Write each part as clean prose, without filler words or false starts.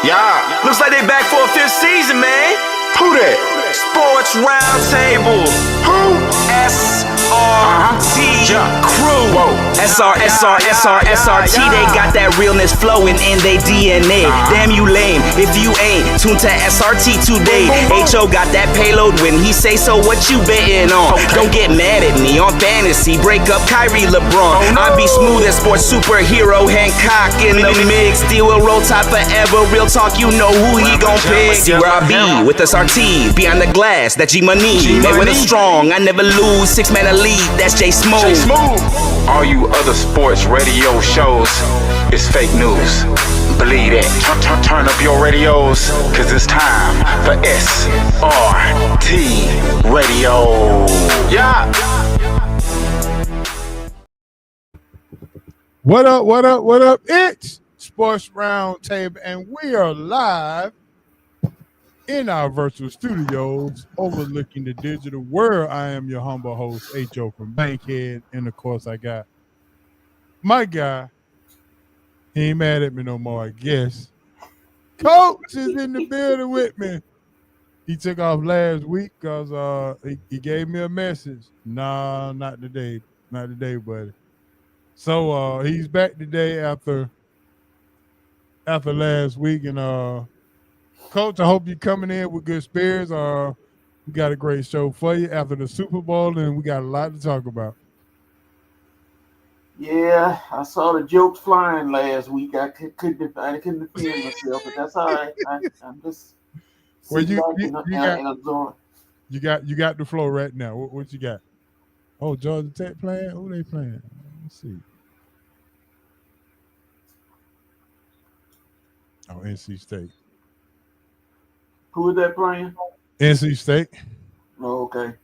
Yeah, looks like they back for a fifth season, man. Who that? Sports Roundtable. Who? SRT Crew. Whoa. SRT. They got that realness flowing in their DNA. Damn you lame if you ain't tuned to SRT today. HO got that payload when he say so. What you betting on? Don't get mad at me on fantasy. Break up Kyrie LeBron. I be smooth as sports superhero Hancock in the mix. Deal with roll tide forever. Real talk, you know who he gon' pick. See where I be with SRT behind the glass. That G Money. Made with a strong. I never lose. 6-man elite. That's J Smooth. All you other sports radio shows is fake news. Believe that. Turn up your radios, cause it's time for SRT Radio. Yeah. What up? It's Sports Roundtable, and we are live in our virtual studios overlooking the digital world. I am your humble host, H.O. from Bankhead, and of course I got my guy. He ain't mad at me no more, I guess. Coach is in the building with me. He took off last week because he gave me a message. Nah, not today. Not today, buddy. So he's back today after last week, and Coach, I hope you're coming in with good spirits. We got a great show for you after the Super Bowl, and we got a lot to talk about. Yeah, I saw the jokes flying last week. I couldn't defend myself, but that's all right. I'm just sitting back and absorbing. You got the flow right now. What you got? Oh, Georgia Tech playing? Who they playing? Let's see. Oh, NC State. Who is that playing? NC State. Oh, okay.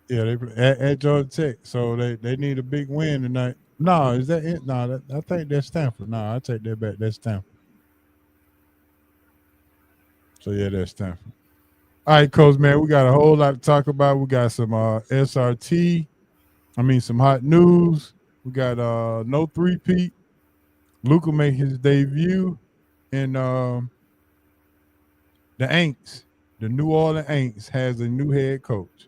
Yeah, they play at Georgia Tech, so they need a big win tonight. No, is that it? No, I think that's Stanford. No, I take that back. That's Stanford. So yeah, that's Stanford. All right, Coach, man, we got a whole lot to talk about. We got some SRT. Some hot news. We got no three-peat. Luka make his debut, and the Aints, the New Orleans Aints, has a new head coach.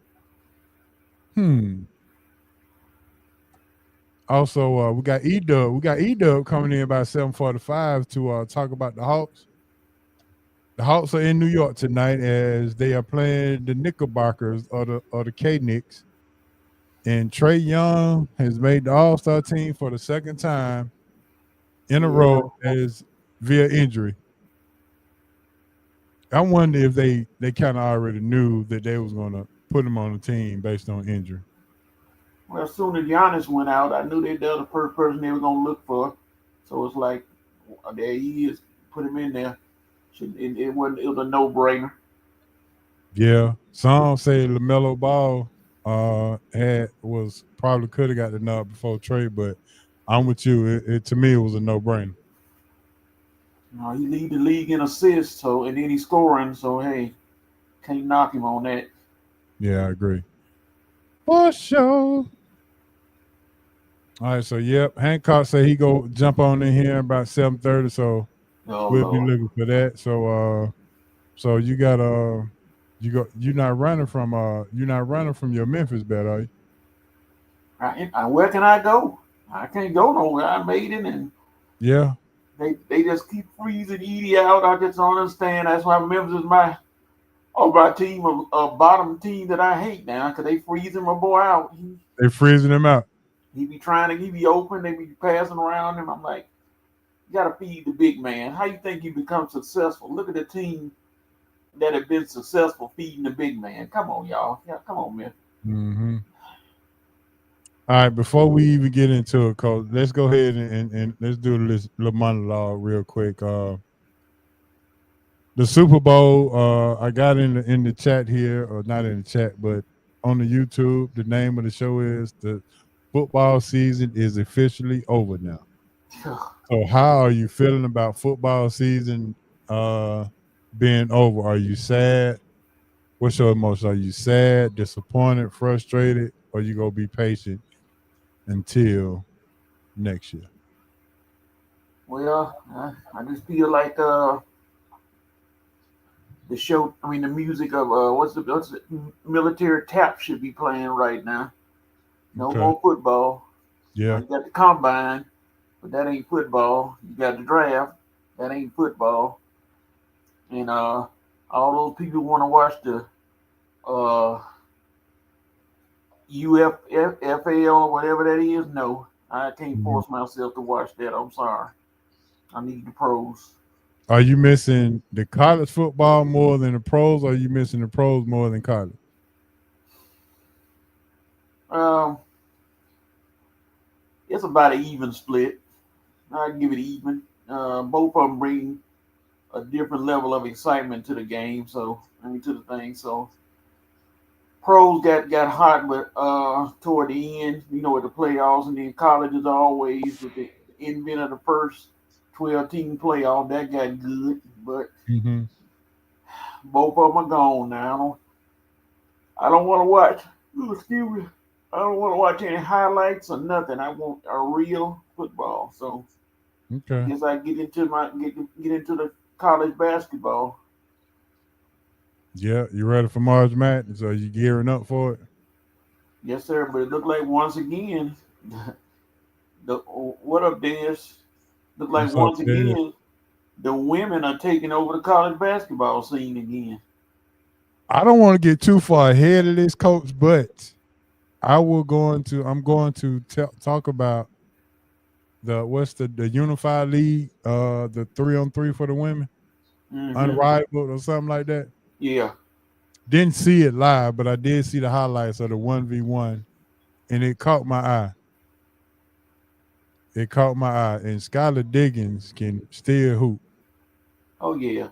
Also, we got E-Dub. We got E-Dub coming in about 7:45 to talk about the Hawks. The Hawks are in New York tonight as they are playing the Knickerbockers or the K-Knicks. And Trae Young has made the All-Star team for the second time in a row as via injury. I wonder if they kind of already knew that they was going to put him on the team based on injury. Well, as soon as Giannis went out, I knew that was the first person they were going to look for. So it's like, there he is. Put him in there. It was a no-brainer. Yeah. Some say LaMelo Ball probably could have got the nod before Trae, but I'm with you. To me, it was a no-brainer. No, he lead the league in assists, and then he's scoring. So hey, can't knock him on that. Yeah, I agree. For sure. All right, so Hancock said he go jump on in here about 7:30, so we'll be looking for that. So you got you're not running from your Memphis bet, are you? Where can I go? I can't go nowhere. I made it, and yeah. They just keep freezing Edie out. I just don't understand. That's why Memphis is my team, a bottom team that I hate now, because they freezing my boy out. They freezing him out. He be open. They be passing around him. I'm like, you got to feed the big man. How you think you become successful? Look at the team that have been successful feeding the big man. Come on, y'all. Yeah, come on, man. Mm-hmm. All right, before we even get into it, Coach, let's go ahead and let's do this little monologue real quick. The Super Bowl, I got in the chat here, or not in the chat, but on the YouTube, the name of the show is The Football Season is Officially Over Now. So how are you feeling about football season being over? Are you sad? What's your emotion? Are you sad, disappointed, frustrated, or you gonna be patient until next year? Well, I just feel like the show. I mean, the music of what's the military tap should be playing right now. No Okay. more football. Yeah. You got the combine, but that ain't football. You got the draft, that ain't football. And all those people want to watch the uh UFFL, whatever that is. No, I can't Mhm. force myself to watch that. I'm sorry. I need the pros. Are you missing the college football more than the pros, or are you missing the pros more than college? Um, it's about an even split. I give it even. Both of them bring a different level of excitement to the game. So I mean to the thing. So pros got hot, but toward the end, with the playoffs, and then college is always with the invent of the first 12-team playoff that got good, but Mm-hmm. both of them are gone now. I don't want to watch. Excuse me. I don't want to watch any highlights or nothing. I want a real football. So I Okay. guess I get into the college basketball. Yeah, you ready for March Madness? Are you gearing up for it? Yes, sir. But it looked like once again, the what up, Dennis? Look like What's up, once Ted? again the women are taking over the college basketball scene again. I don't want to get too far ahead of this, coach, but I'm going to talk about the Unified League, the 3-on-3 for the women, Mm-hmm. Unrivaled or something like that. Yeah. Didn't see it live, but I did see the highlights of the 1v1, and it caught my eye. It caught my eye, and Skylar Diggins can still hoop. Oh yeah.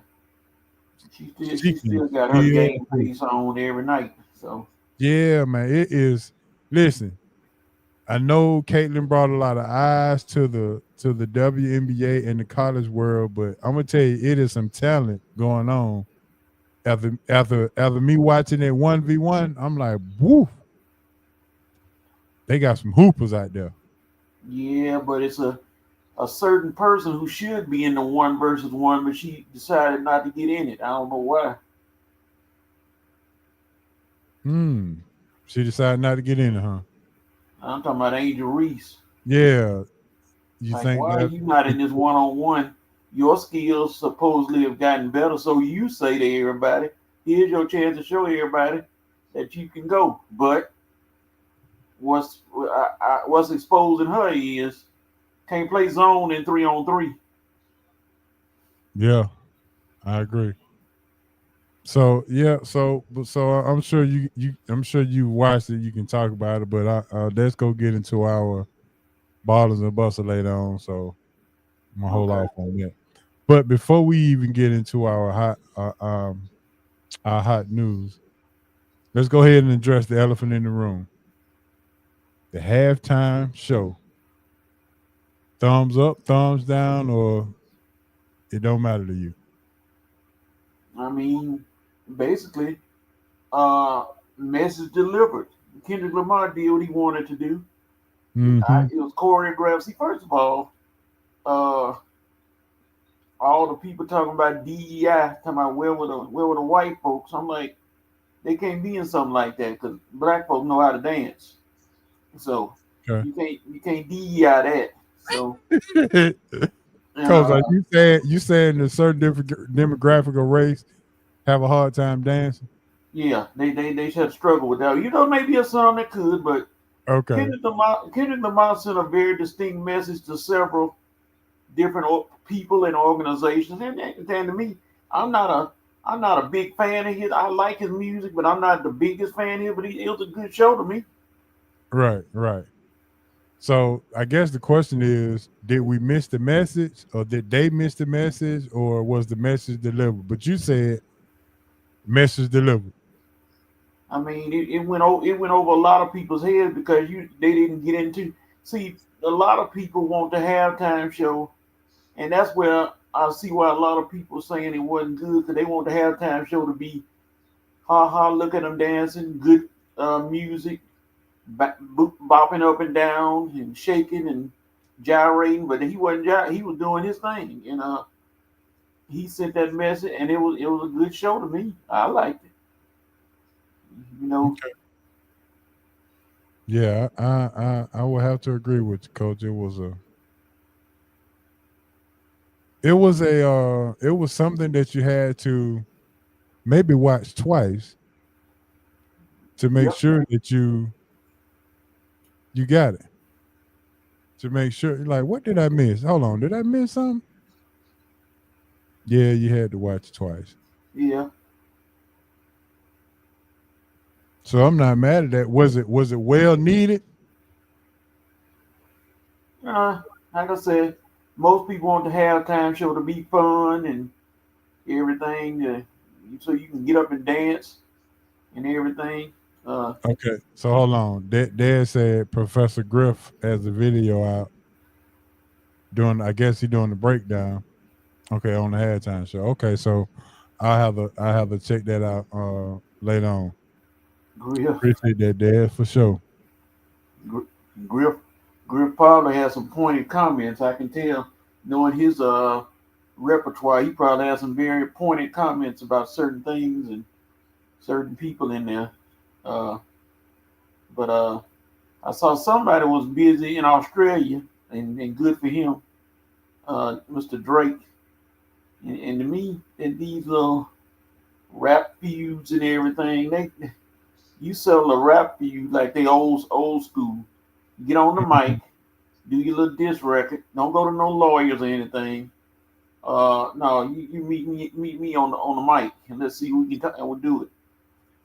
She She can still got her still game hoop. face on every night. So Yeah, man, it is. Listen, I know Caitlin brought a lot of eyes to the WNBA and the college world, but I'm gonna tell you, it is some talent going on. After me watching it 1v1, I'm like, woo, they got some hoopers out there. yeah, but it's a certain person who should be in the one versus one, but she decided not to get in it. I don't know why. She decided not to get in it, huh? I'm talking about Angel Reese. Yeah. You Like, think why are that you not in this one on one? Your skills supposedly have gotten better, so you say to everybody, here's your chance to show everybody that you can go. But what's exposing her is can't play zone in 3-on-3. Yeah, I agree. So yeah, so I'm sure I'm sure you watched it. You can talk about it, but let's go get into our ballers and buster later on. So I'm gonna hold Okay. off on that. But before we even get into our hot news, let's go ahead and address the elephant in the room. The halftime show. Thumbs up, thumbs down, or it don't matter to you. I mean, basically, uh, message delivered. Kendrick Lamar did what he wanted to do. Mm-hmm. It was choreographed. See, first of uh, all the people talking about DEI, talking about where were the white folks? I'm like, they can't be in something like that because black folks know how to dance. So Okay. you can't DEI that. So and Coach, are you saying a certain different demographic of race have a hard time dancing? yeah, they should struggle with that. Maybe a song that could, but Okay. Kendrick Lamar sent a very distinct message to several different people and organizations. And to me, I'm not a big fan of his. I like his music, but I'm not the biggest fan of it. But it was a good show to me. Right, right. So I guess the question is, did we miss the message, or did they miss the message, or was the message delivered? But you said message delivered. I mean, it went over a lot of people's heads because they didn't get into. See, a lot of people want the halftime show, and that's where I see why a lot of people saying it wasn't good because they want the halftime show to be ha ha, look at them dancing, good music, bopping up and down and shaking and gyrating, but he wasn't. He was doing his thing, and he sent that message, and it was a good show to me. I liked it. You know, Okay. Yeah, I will have to agree with you, Coach. It was something that you had to maybe watch twice to make yep. sure that you got it. To make sure, like, what did I miss? Hold on, did I miss something? Yeah, you had to watch it twice. Yeah. So I'm not mad at that. Was it well needed? Like I said, most people want the halftime show to be fun and everything, so you can get up and dance and everything. Uh, Okay, so hold on. Dad said Professor Griff has a video out doing. I guess he doing the breakdown. Okay, on the halftime show. Okay, so I have to check that out later on. Griff, Appreciate that, Dad, for sure. Gr- Griff, Griff probably has some pointed comments. I can tell, knowing his repertoire, he probably has some very pointed comments about certain things and certain people in there. Uh, but I saw somebody was busy in Australia, and good for him, Mr. Drake. And to me, in these little rap feuds and everything, they you sell a rap feud like they old school. Get on the mic, do your little diss record. Don't go to no lawyers or anything. No, you meet me on the mic, and let's see who we can talk, and we'll do it.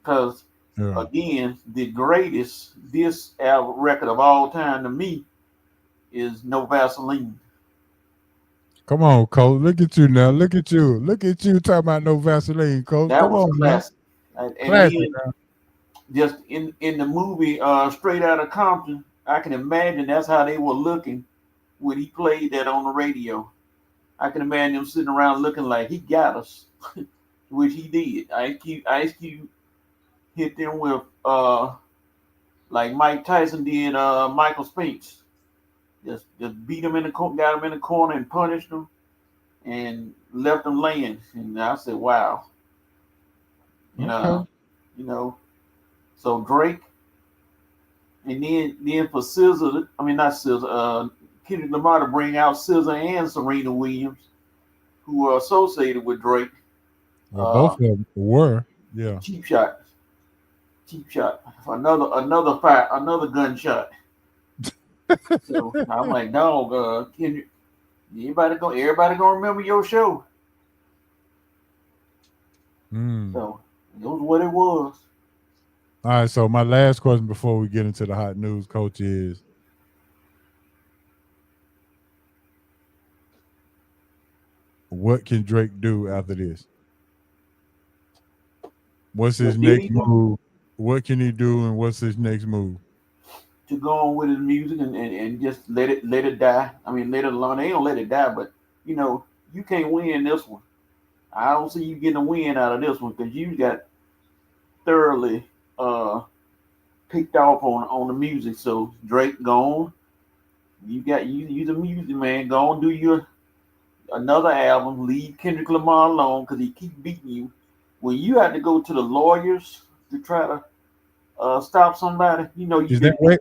Cause Yeah. again, the greatest diss album record of all time to me is No Vaseline. Come on, Coach. Look at you now. Look at you. Look at you talking about no Vaseline, Coach. That Come was on now. classic. And Classic. then just in the movie Straight Outta Compton, I can imagine that's how they were looking when he played that on the radio. I can imagine them sitting around looking like he got us, which he did. Ice Cube hit them with like Mike Tyson did Michael Spinks. Just beat him in the corner, got him in the corner and punished him and left him laying. And I said, wow. You Okay. know, you know. So Drake, and then for SZA, I mean not SZA, Kendrick Lamar to bring out SZA and Serena Williams, who are associated with Drake. Well, both Uh, of them were. Yeah. cheap shot, cheap shot. Another gunshot. So I'm like, dog, Kendrick, everybody gonna remember your show. Mm. So it was what it was. All right. So my last question before we get into the hot news, Coach, is what can Drake do after this? What's his What did next he do? move? What can he do, and what's his next move? To go on with his music and just let it die. I mean, let it alone. They don't let it die, but you know, you can't win this one. I don't see you getting a win out of this one because you got thoroughly picked off on the music. So Drake gone. You the music man. Go on, do your another album. Leave Kendrick Lamar alone because he keep beating you. When you have to go to the lawyers to try to stop somebody, you know you've Is that been beat. right?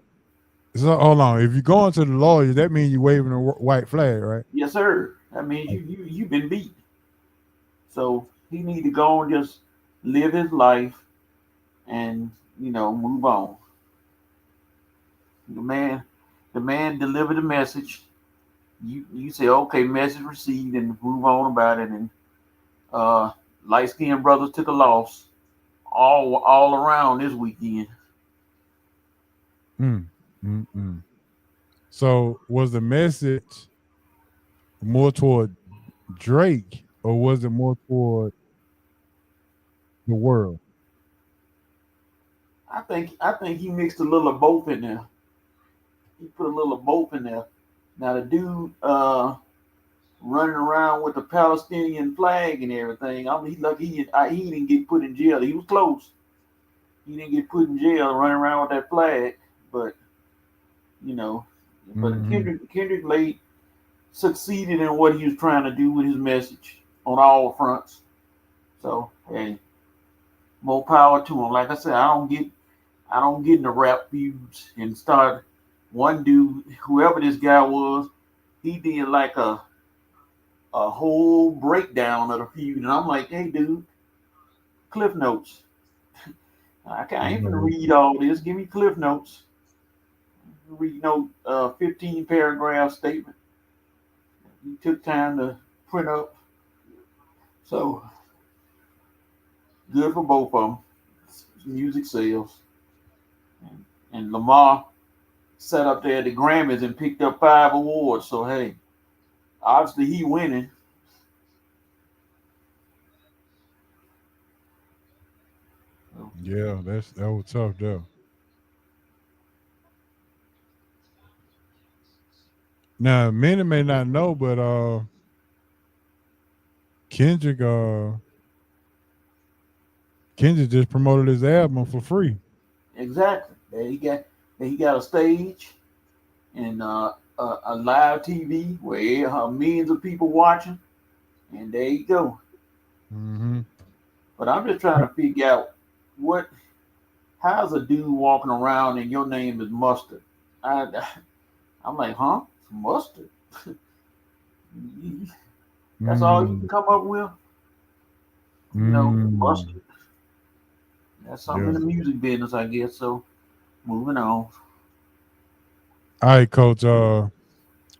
So hold on. If you're going to the lawyer, that means you're waving a white flag, right? Yes, sir. That means you've been beat. So he need to go and just live his life and move on. The man, the man delivered the message. You say okay, message received, and move on about it. And light skinned brothers took a loss all around this weekend. Mm, mm, mm. So was the message more toward Drake, or was it more toward the world? I think he mixed a little of both in there. He put a little of both in there. Now the dude running around with the Palestinian flag and everything. I mean, he lucky he didn't get put in jail. He was close. He didn't get put in jail running around with that flag, but you know, but Hmm. Kendrick Lake succeeded in what he was trying to do with his message. on all fronts. So hey, more power to him. Like I said, I don't get in the rap feuds and start one dude, whoever this guy was, he did like a whole breakdown of the feud, and I'm like, hey dude, Cliff Notes. I ain't gonna read all this. Give me Cliff Notes. Read no 15 paragraph statement. He took time to print up. So good for both of them. Music sales. And Lamar sat up there at the Grammys and picked up 5 awards. So hey, obviously he winning. Yeah, that was tough though. Now many may not know, but Kendrick Kendrick just promoted his album for free. Exactly. He got a stage and a live TV where millions of people watching, and there you go. Mm-hmm. But I'm just trying to figure out how's a dude walking around and your name is Mustard? I'm like, huh? Mustard? That's all you can come up with? Mustard. That's something in the music business, I guess. So, moving on. All right, Coach.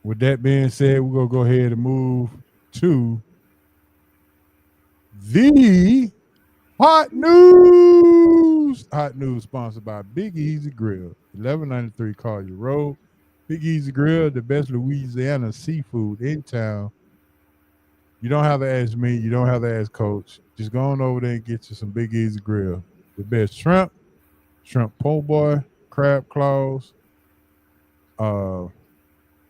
With that being said, we're gonna go ahead and move to the hot news. Hot news sponsored by Big Easy Grill, 1193 Collier Road. Big Easy Grill, the best Louisiana seafood in town. You don't have to ask me. You don't have to ask Coach. Just go on over there and get you some Big Easy Grill. The best shrimp po' boy, crab claws,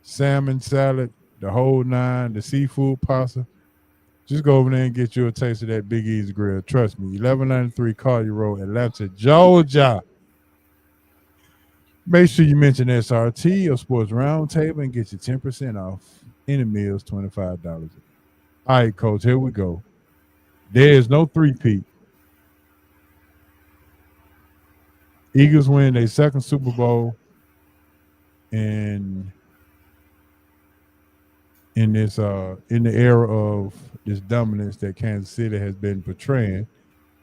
salmon salad, the whole nine, the seafood pasta. Just go over there and get you a taste of that Big Easy Grill. Trust me, 1193 Collier Road, Atlanta, Georgia. Make sure you mention SRT or Sports Roundtable and get you 10% off any meals, $25. All right, Coach, here we go. There is no three-peat. Eagles win their second Super Bowl in this in the era of this dominance that Kansas City has been portraying.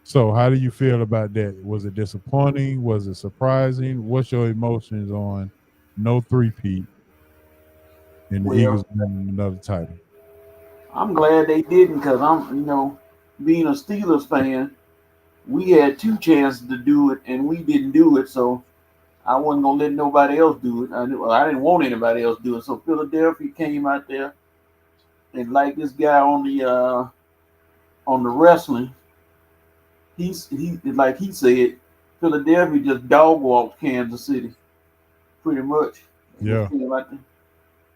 So how do you feel about that? Was it disappointing? Was it surprising? What's your emotions on no three-peat and the Eagles winning another title? I'm glad they didn't, because I'm being a Steelers fan, we had 2 chances to do it and we didn't do it. So I wasn't gonna let nobody else do it. I didn't want anybody else to do it. So Philadelphia came out there, and like this guy on the wrestling, he like he said, Philadelphia just dog walked Kansas City, pretty much. Yeah. They came out there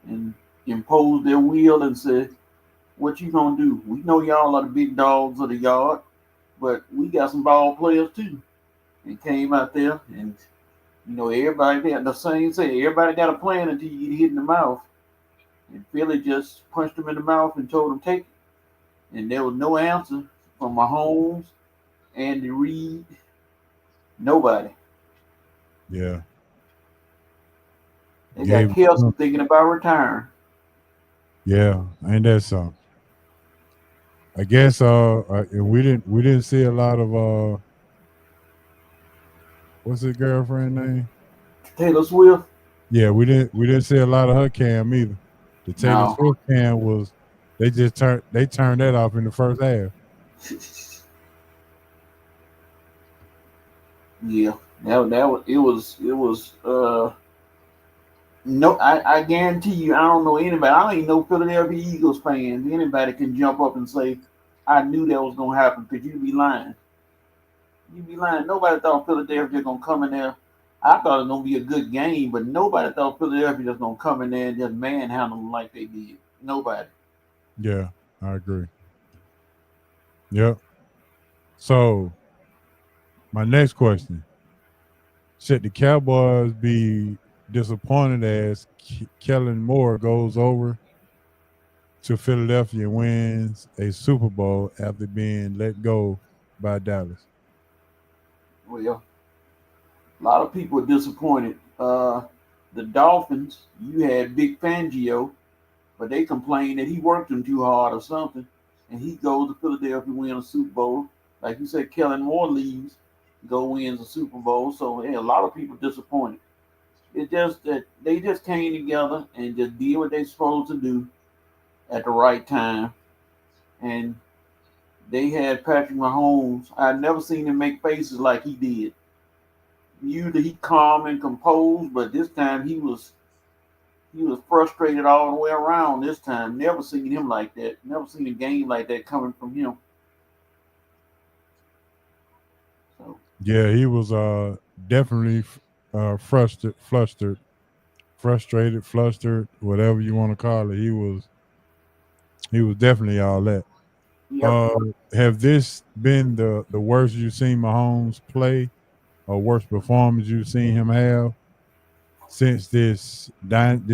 and imposed their will and said, "What you gonna do? We know y'all are the big dogs of the yard, but we got some ball players too." And came out there, and everybody had the same say. Everybody got a plan until you get hit in the mouth. And Philly just punched him in the mouth and told him take it. And there was no answer from Mahomes, Andy Reid, nobody. Yeah. They got Kelsey thinking about retiring. Yeah, ain't that something? I guess we didn't see a lot of what's his girlfriend name? Taylor Swift. Yeah, we didn't see a lot of her cam either. The Taylor Swift cam was they turned that off in the first half. Yeah, it was no, I guarantee you, I don't know anybody. I don't even know Philadelphia Eagles fans. Anybody can jump up and say, "I knew that was gonna happen," because you'd be lying. You'd be lying. Nobody thought Philadelphia was gonna come in there. I thought it was gonna be a good game, but nobody thought Philadelphia was gonna come in there and just manhandle them like they did. Nobody. Yeah, I agree. Yep. So, my next question: should the Cowboys be disappointed as Kellen Moore goes over to Philadelphia and wins a Super Bowl after being let go by Dallas? Well, a lot of people are disappointed. The Dolphins, you had Big Fangio, but they complained that he worked them too hard or something, and he goes to Philadelphia, win a Super Bowl. Like you said, Kellen Moore leaves, go wins a Super Bowl. So a lot of people disappointed. It's just that they just came together and just did what they supposed to do at the right time. And they had Patrick Mahomes. I've never seen him make faces like he did. Usually he calm and composed, but this time he was frustrated all the way around this time. Never seen him like that. Never seen a game like that coming from him. So Yeah, he was definitely frustrated, whatever you want to call it. He was definitely all that. yep. Have this been the worst you've seen Mahomes play, or worst performance you've seen him have since this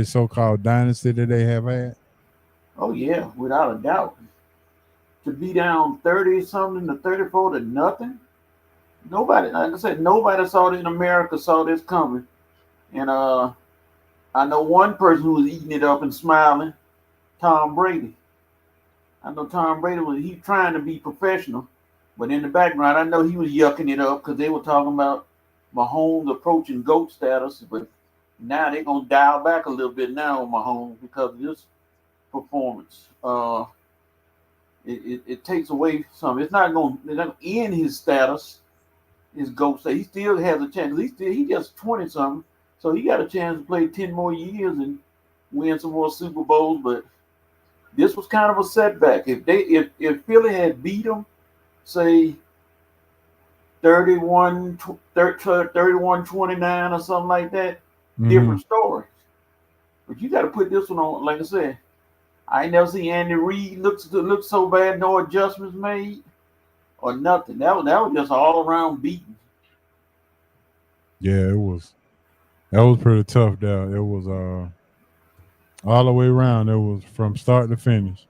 so-called dynasty that they have had? Oh yeah, without a doubt. To be down 30 something to 34 to nothing. Nobody, like I said, nobody saw it in America saw this coming. And I know one person who was eating it up and smiling, Tom Brady. I know Tom Brady he trying to be professional, but in the background, I know he was yucking it up because they were talking about Mahomes approaching GOAT status. But now they're gonna dial back a little bit now on Mahomes because of this performance. It takes away some. It's not gonna end his status, his GOAT status. He still has a chance. He just 20 something, so he got a chance to play 10 more years and win some more Super Bowls. But this was kind of a setback. If Philly had beat them, say 31-29 or something like that, different story. But you got to put this one on. Like I said, I ain't never seen Andy Reid look so bad, no adjustments made or nothing. That was just all around beating. Yeah, it was. That was pretty tough. There, it was all the way around. It was from start to finish.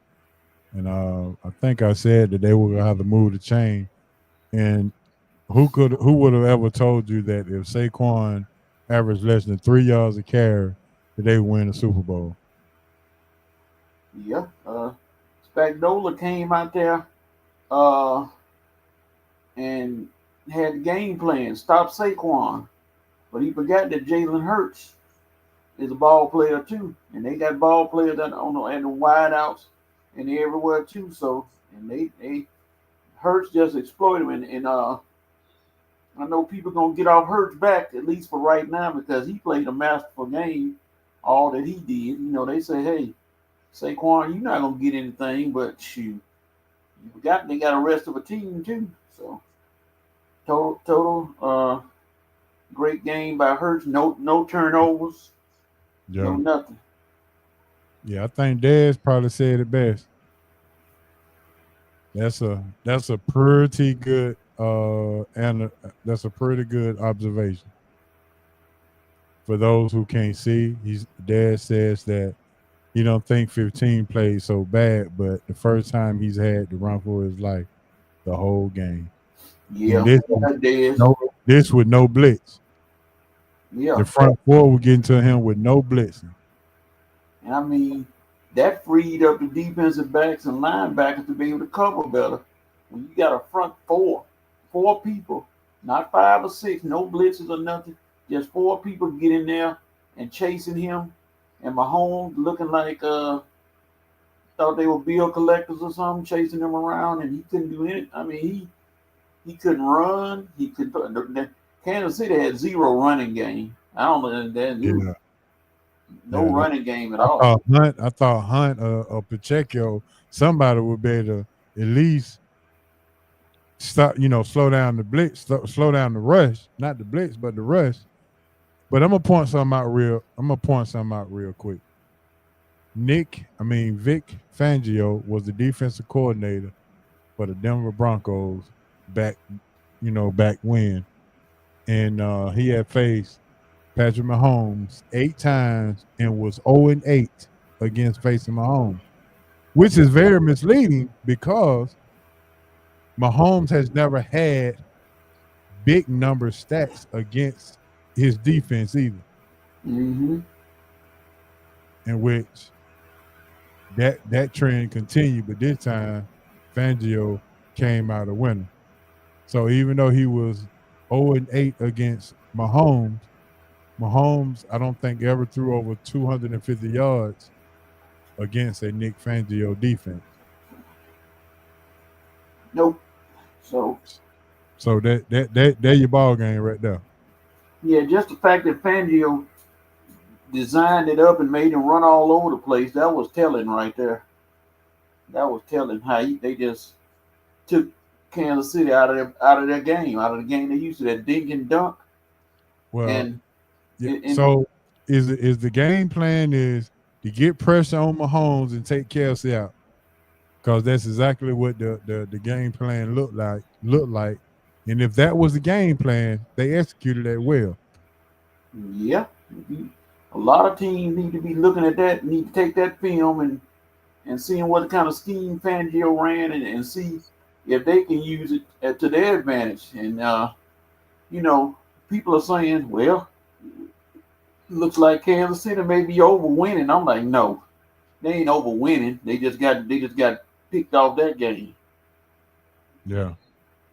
And I think I said that they were gonna have to move the chain. And who would have ever told you that if Saquon averaged less than 3 yards a carry, that they would win the Super Bowl? Yeah. Spagnola came out there and had the game plan, stop Saquon. But he forgot that Jalen Hurts is a ball player too. And they got ball players that on the wideouts and everywhere too. So and they Hurts just exploited him. And I know people gonna get off Hurts back, at least for right now, because he played a masterful game, all that he did. They say, hey, Saquon, you're not gonna get anything, but shoot, they got a rest of a team too. So total great game by Hurts. No turnovers. Yeah. No nothing. Yeah, I think Dez probably said it best. That's a pretty good that's a pretty good observation. For those who can't see, Dez says that he don't think 15 played so bad, but the first time he's had to run for his life the whole game. Yeah, this with no blitz. Yeah, the front four were getting to him with no blitzing. And I mean, that freed up the defensive backs and linebackers to be able to cover better. When you got a front four people, not 5 or 6, no blitzes or nothing, just 4 people get in there and chasing him, and Mahomes looking like thought they were bill collectors or something, chasing him around, and he couldn't do anything. I mean, he couldn't run. He could. Kansas City had 0 running game. I don't know that. No running game at all. I thought Hunt or Pacheco, somebody would be able to at least stop, slow down the blitz, slow down the rush, not the blitz, but the rush. But I'm gonna point something out real quick. Vic Fangio was the defensive coordinator for the Denver Broncos back when, and he had faced Patrick Mahomes 8 times and was 0-8 against facing Mahomes. which is very misleading because Mahomes has never had big number stats against his defense either, Mm-hmm. in which that trend continued, but this time Fangio came out a winner. So even though he was 0-8 against Mahomes, I don't think ever threw over 250 yards against a Nick Fangio defense. Nope. So So that your ball game right there. yeah, just the fact that Fangio designed it up and made him run all over the place, that was telling right there. That was telling how they just took Kansas City out of their game, out of the game they used to, that dink and dunk. Well, And, yeah. and So is the game plan is to get pressure on Mahomes and take Kelsey out? Because that's exactly what the game plan looked like. And if that was the game plan, they executed that well. yeah, a lot of teams need to be looking at that, need to take that film and seeing what kind of scheme Fangio ran and see if they can use it to their advantage. And you know, people are saying, well, looks like Kansas City may be over winning. I'm like, no, they ain't over winning. They just got picked off that game. Yeah.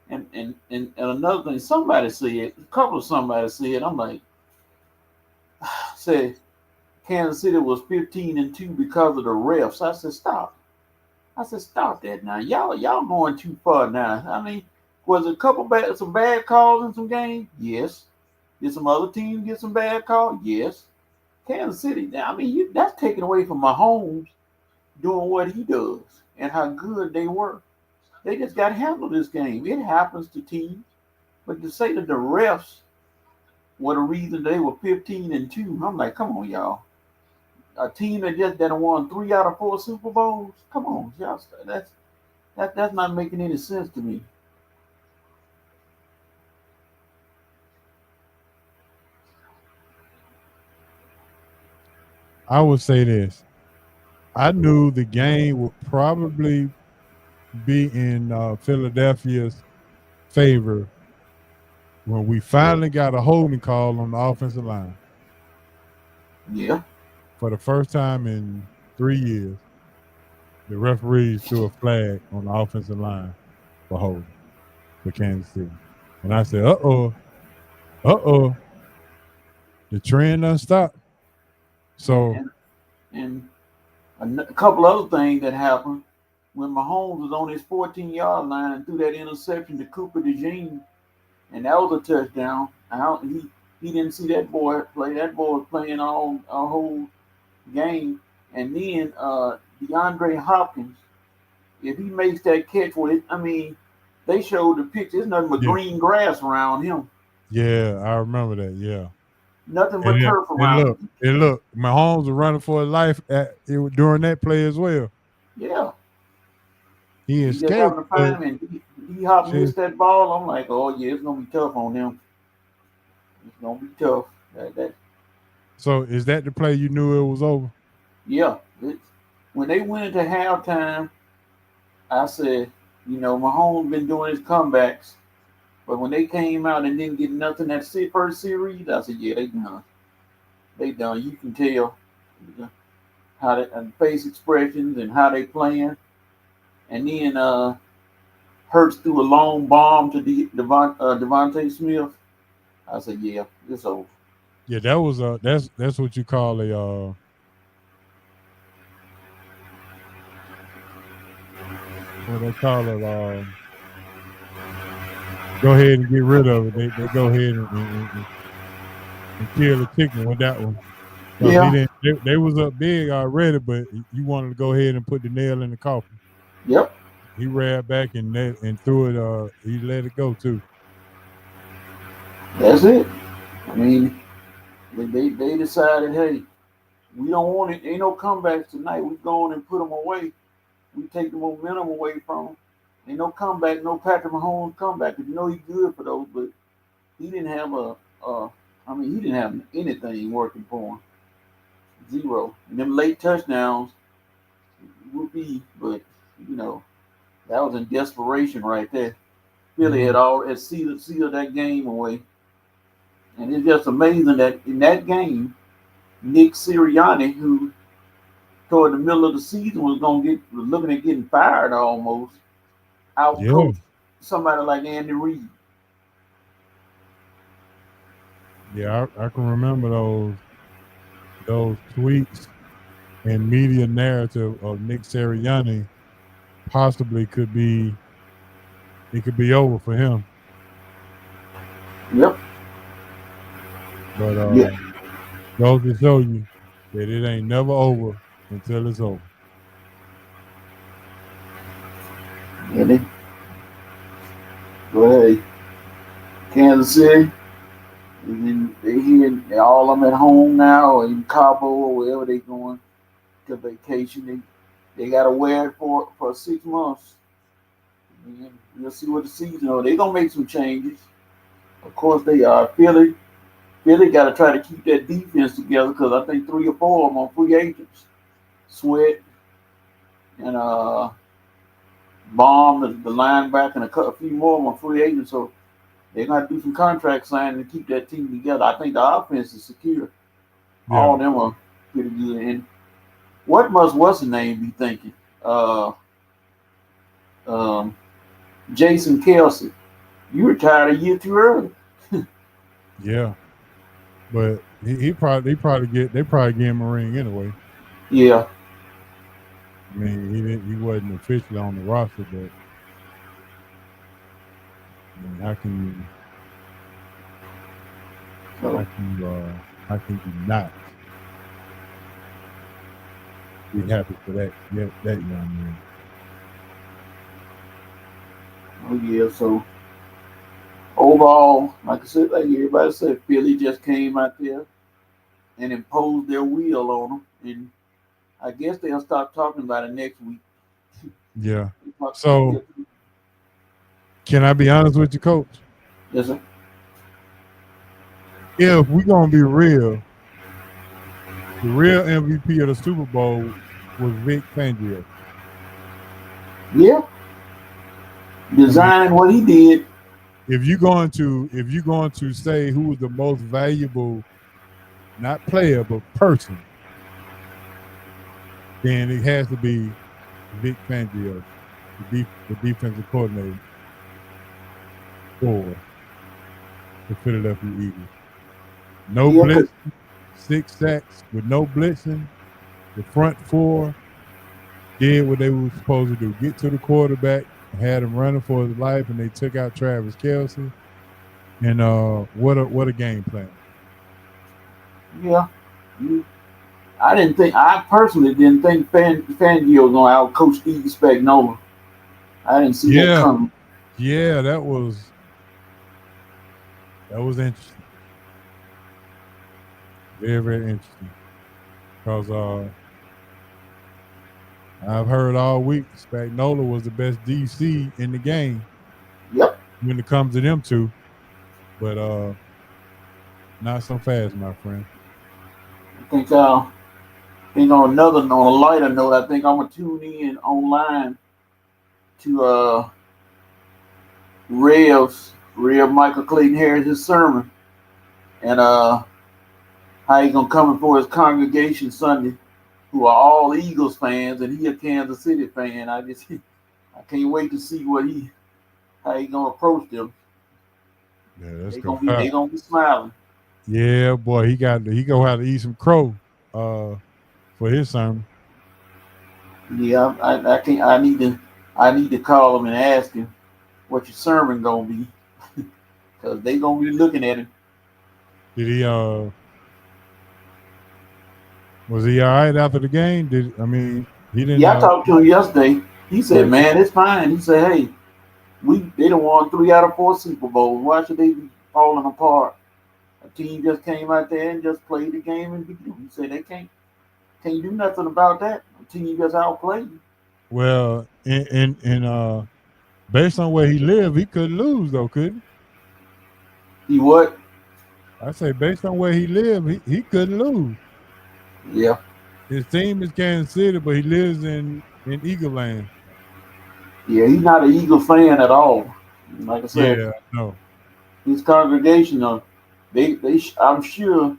And another thing, somebody said, a couple of somebody said, I'm like, said Kansas City was 15-2 because of the refs. I said, stop. I said, stop that now. Y'all going too far now. I mean, was it some bad calls in some games? Yes. Did some other teams get some bad calls? Yes. Kansas City, I mean, that's taken away from Mahomes doing what he does and how good they were. They just got handled this game. It happens to teams. But to say that the refs were the reason they were 15-2, I'm like, come on, y'all. A team that won 3 out of 4 Super Bowls. Come on, y'all. That's not making any sense to me. I would say this. I knew the game would probably be in Philadelphia's favor when we finally got a holding call on the offensive line. Yeah. For the first time in 3 years, the referees threw a flag on the offensive line for holding for Kansas City. And I said, uh-oh, the trend done stopped. So, and a couple other things that happened when Mahomes was on his 14-yard line and threw that interception to Cooper DeJean, and that was a touchdown. He didn't see that boy play. That boy was playing all a whole game. And then DeAndre Hopkins, if he makes that catch with it, I mean, they showed the picture. There's nothing but green grass around him. Yeah, I remember that. Yeah. Nothing but turf around him. And look, Mahomes was running for his life during that play as well. Yeah. He just escaped. happened to find him, and he hopped missed that ball. I'm like, oh yeah, it's gonna be tough on him. It's gonna be tough. So is that the play you knew it was over? Yeah. When they went into halftime, I said, Mahomes been doing his comebacks, but when they came out and didn't get nothing that first series, I said, yeah, they done. They done. You can tell how they face expressions and how they playing. And then Hurts threw a long bomb to Devontae Smith. I said, yeah, it's over. Yeah, that was that's what you call a what they call it. Go ahead and get rid of it. They go ahead and kill the chicken with that one. Yeah. They was up big already, but you wanted to go ahead and put the nail in the coffin. Yep. He ran back and threw it. He let it go too. That's it. I mean, they decided, hey, we don't want it. Ain't no comebacks tonight. We go on and put them away. We take the momentum away from them. Ain't no comeback, no Patrick Mahomes comeback. He's good for those, but he didn't have he didn't have anything working for him. Zero. And them late touchdowns, would be, but that was in desperation right there. Philly had sealed that game away, and it's just amazing that in that game, Nick Sirianni, who toward the middle of the season was looking at getting fired almost, outcoached somebody like Andy Reid. Yeah, I can remember those tweets and media narrative of Nick Sirianni possibly could be over for him. Yep. But goes to show you that it ain't never over until it's over. Yeah, but hey, Kansas City, they here, all of them at home now, or in Cabo, or wherever they going to vacation. They got to wear it for 6 months. And we'll see what the season is. They're going to make some changes. Of course they are. Philly got to try to keep that defense together because I think 3 or 4 of them are free agents. Sweat and Baum, the linebacker, and a few more of them are free agents. So they're going to do some contract signing to keep that team together. I think the offense is secure. Yeah. All of them are pretty good. And what's the name be thinking? Jason Kelce. You retired a year too early. Yeah. But they probably give him a ring anyway. Yeah. I mean, he wasn't officially on the roster, but I mean, how can you not be happy for that young man? Oh yeah, so overall, like I said, like everybody said, Philly just came out there and imposed their will on them, and I guess they'll stop talking about it next week. Yeah. So, can I be honest with you, Coach? Yes, sir. If we're gonna be real, the real MVP of the Super Bowl was Vic Fangio. Yeah. Designing what he did. If you're going to say who was the most valuable, not player but person, then it has to be Vic Fangio, the defensive coordinator for the Philadelphia Eagles. No blitzing, 6 sacks with no blitzing. The front 4 did what they were supposed to do: get to the quarterback, had him running for his life, and they took out Travis Kelce. And what a game plan! Yeah, I personally didn't think Fangio was gonna outcoach Steve Spagnuolo. I didn't see that coming. Yeah, that was interesting. Very, very interesting. Because I've heard all week Spagnuolo was the best DC in the game. Yep. When it comes to them two. But not so fast, my friend. I think on a lighter note, I think I'm gonna tune in online to Rev Michael Clayton Harris, his sermon, and how he gonna come in for his congregation Sunday, who are all Eagles fans, and he a Kansas City fan. I can't wait to see how he gonna approach them. Yeah, that's they gonna be smiling. Yeah, boy, he gonna have to eat some crow for his sermon. Yeah, I need to call him and ask him what your sermon gonna be, because they gonna be looking at him. Did he was he all right after the game? He didn't. Yeah, I talked to him yesterday. He said, "Man, it's fine." He said, "Hey, they done won 3 out of 4 Super Bowls. Why should they be falling apart? A team just came out there and just played the game and beat them." He said they can't do nothing about that. A team just outplayed them. Well, and based on where he lived, he couldn't lose though, couldn't he? He what? I say based on where he lived, he couldn't lose. Yeah. His team is Kansas City, but he lives in in Eagle Land. Yeah, he's not an Eagle fan at all. Like I said, Yeah, no. his congregation, I'm sure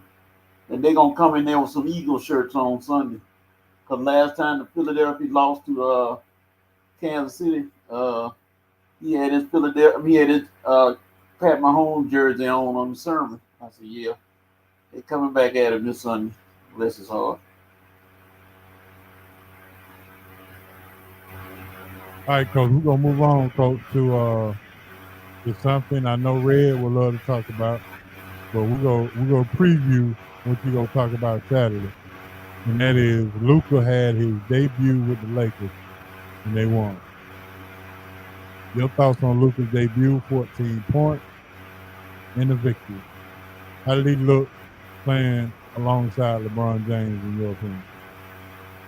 that they're gonna come in there with some Eagle shirts on Sunday. Cause last time the Philadelphia lost to Kansas City, he had his Pat Mahomes jersey on the sermon. I said, yeah, they coming back at him this Sunday. Bless his heart. All right, Coach, we're gonna move on, Coach, to something I know Red would love to talk about, but we're gonna preview what you're gonna talk about Saturday. And that is Luka had his debut with the Lakers and they won. Your thoughts on Luka's debut, 14 points in the victory. How did he look playing alongside LeBron James in your opinion?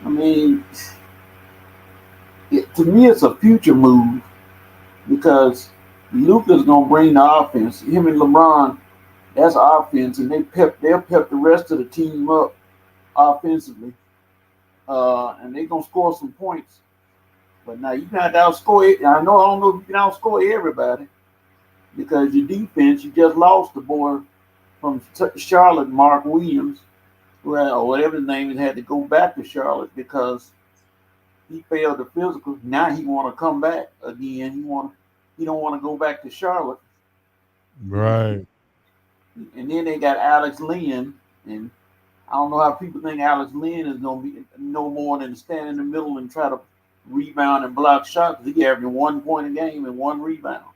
I mean, to me, it's a future move because Luka's gonna bring the offense. Him and LeBron, that's offense, and they'll pep the rest of the team up offensively, and they're gonna score some points. But now you got to outscore it. I don't know if you can outscore everybody because your defense, you just lost the boy from Charlotte, Mark Williams, or whatever his name is, had to go back to Charlotte because he failed the physical. Now he want to come back again. He don't want to go back to Charlotte. Right. And then they got Alex Lynn, and I don't know how people think Alex Lynn is gonna be no more than stand in the middle and try to rebound and block shots. He averaging 1 point a game and 1 rebound.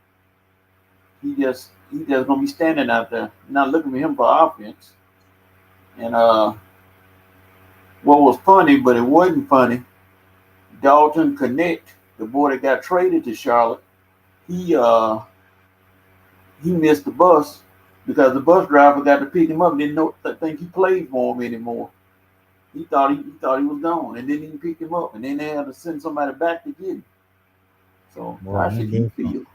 He just gonna be standing out there, not looking for him for offense. And what was funny, but it wasn't funny, Dalton Connect, the boy that got traded to Charlotte, he missed the bus because the bus driver got to pick him up and didn't think he played for him anymore. He thought he was gone and didn't even pick him up, and then they had to send somebody back to get him. So how should he feel?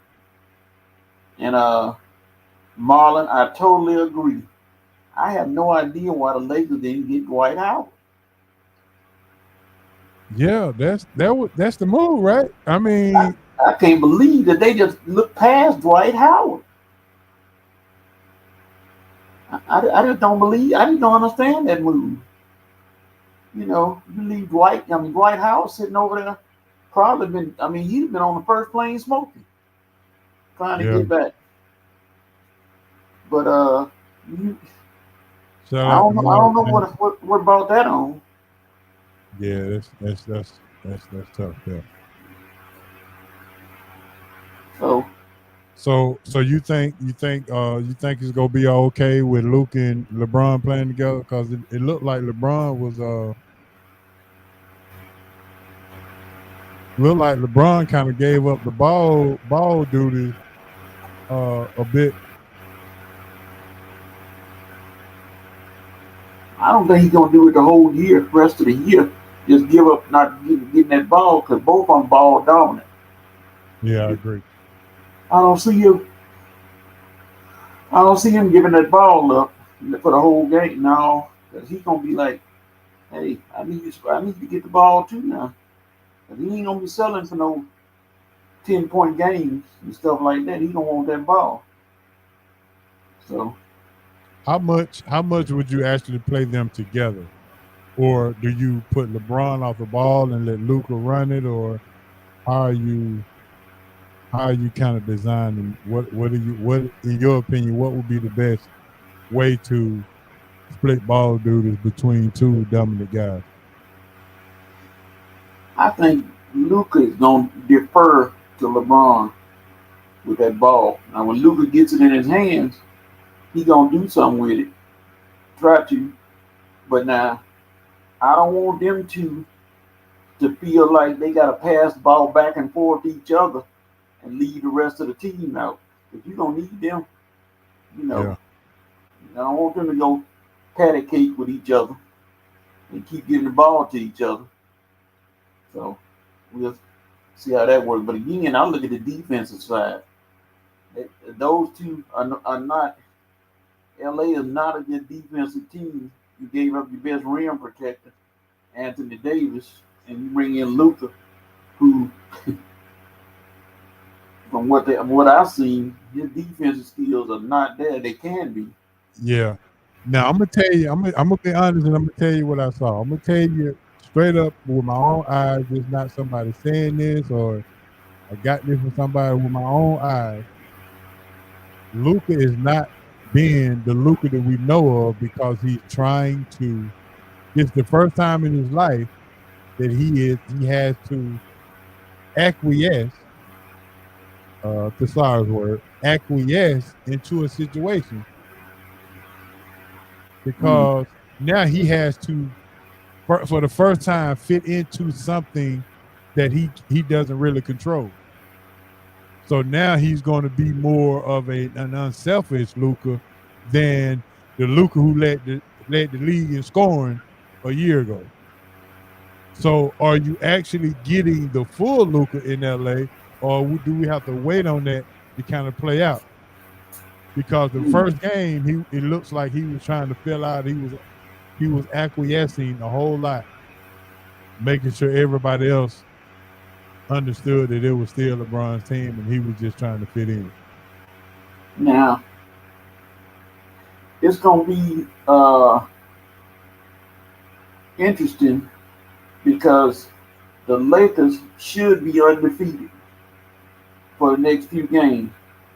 And Marlon, I totally agree. I have no idea why the Lakers didn't get Dwight Howard. Yeah, that's the move, right? I mean, I can't believe that they just looked past Dwight Howard. I just don't believe. I just don't understand that move. You know, you leave Dwight Howard sitting over there, probably been. I mean, he's been on the first plane smoking, trying to get back. But I don't know what brought that on. Yeah, that's tough. Yeah. So you think it's gonna be okay with Luke and LeBron playing together? Because it looked like LeBron kind of gave up the ball duty a bit. I don't think he's gonna do it the whole year, rest of the year. Just give up not getting that ball because both of them ball dominant. Yeah, I agree. I don't see him giving that ball up for the whole game. No, because he's gonna be like, "Hey, I need to get the ball too now." Because he ain't gonna be selling for no 10-point games and stuff like that. He gonna want that ball. So, how much would you actually play them together, or do you put LeBron off the ball and let Luka run it, or how are you kind of designing? What in your opinion, what would be the best way to split ball duties between two dominant guys? I think Luka is gonna defer to LeBron with that ball. Now, when Luka gets it in his hands, he gonna do something with it. Try to, but now I don't want them to feel like they gotta pass the ball back and forth to each other and leave the rest of the team out. If you don't need them, you know. Yeah. I don't want them to go patty cake with each other and keep giving the ball to each other. So we'll see how that works. But again, I look at the defensive side. Those two are not. LA is not a good defensive team. You gave up your best rim protector, Anthony Davis, and you bring in Luka. who, from what I've seen, his defensive skills are not there. They can be. Yeah. Now I'm gonna tell you, I'm gonna be honest, and I'm gonna tell you what I saw. I'm gonna tell you straight up with my own eyes. It's not somebody saying this or I got this from somebody. With my own eyes. Luka is not being the Luka that we know of because he's trying to. It's the first time in his life that he has to acquiesce, Thesauru's word, acquiesce into a situation because now he has to, for the first time, fit into something that he doesn't really control. So now he's going to be more of an unselfish Luka than the Luka who led the league in scoring a year ago. So are you actually getting the full Luka in LA, or do we have to wait on that to kind of play out? Because the first game, it looks like he was trying to fill out. He was acquiescing a whole lot, making sure everybody else understood that it was still LeBron's team and he was just trying to fit in. Now, it's going to be interesting because the Lakers should be undefeated for the next few games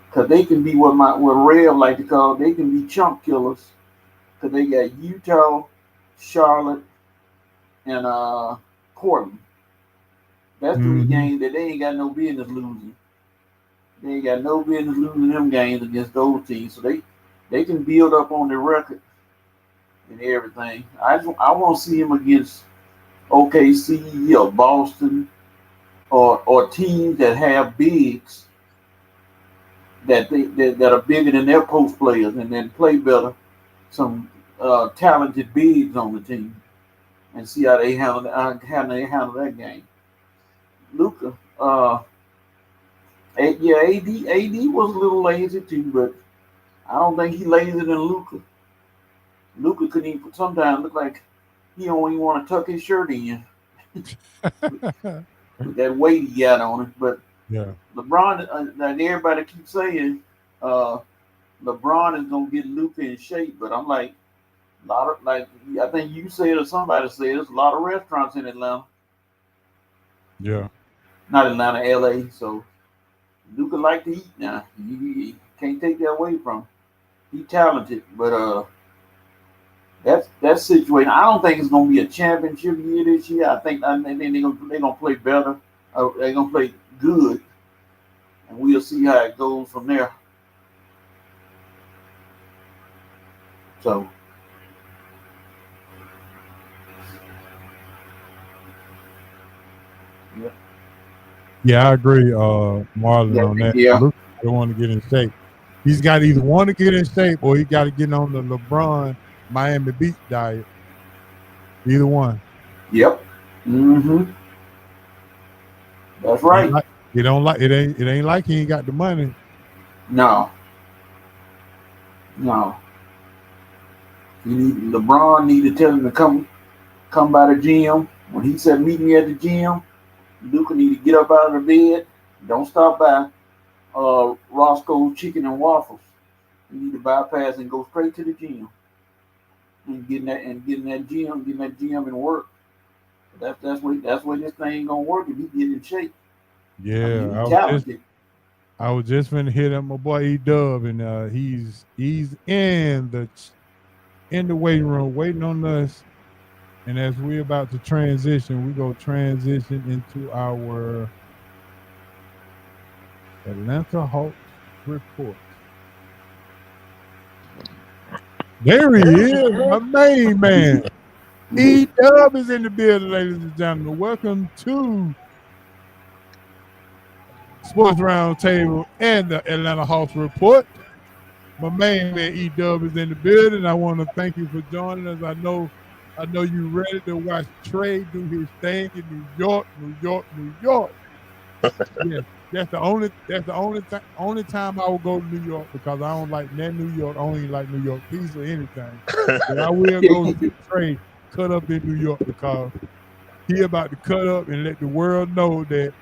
because they can be what Rev like to call, they can be chump killers because they got Utah, Charlotte, and Portland. That's three games that they ain't got no business losing. They ain't got no business losing them games against those teams. So they can build up on their record and everything. I want to see him against OKC or Boston or teams that have bigs that are bigger than their post players and then play better. Some talented bigs on the team and see how they handle that game. Luka, AD was a little lazy too, but I don't think he lazier than Luka. Luka couldn't even sometimes look like he don't even want to tuck his shirt in. With that weight he got on it. But yeah, LeBron, like everybody keeps saying, LeBron is gonna get Luka in shape. But I'm like, I think you said or somebody said there's a lot of restaurants in Atlanta. Yeah. Not Atlanta, LA. So Luka like to eat now. You can't take that away from him. He's talented, but that situation. I don't think it's gonna be a championship year this year. I think they're gonna play better. They're gonna play good, and we'll see how it goes from there. So. Yeah, I agree, Marlon, on that. Yeah. Luka don't want to get in shape. He's got to either want to get in shape or he got to get on the LeBron Miami Beach diet. Either one. Yep. That's right. It ain't like he ain't got the money. No. LeBron need to tell him to come by the gym. When he said meet me at the gym, Luka need to get up out of the bed. Don't stop by Roscoe's Chicken and Waffles. You need to bypass and go straight to the gym and getting that gym and work. That's where this thing ain't gonna work if he get in shape. Yeah, I was just finna hit up my boy E-Dub, and he's in the waiting room waiting on us. And as we're about to transition, we go transition into our Atlanta Hawks report. There he is, my main man. E-Dub is in the building, ladies and gentlemen. Welcome to Sports Roundtable and the Atlanta Hawks report. My main man E-Dub is in the building. I want to thank you for joining us. I know you're ready to watch Trey do his thing in New York. Yes, that's the only time I will go to New York because I don't like that New York. I only like New York pizza or anything. But I will go see Trey cut up in New York because he about to cut up and let the world know that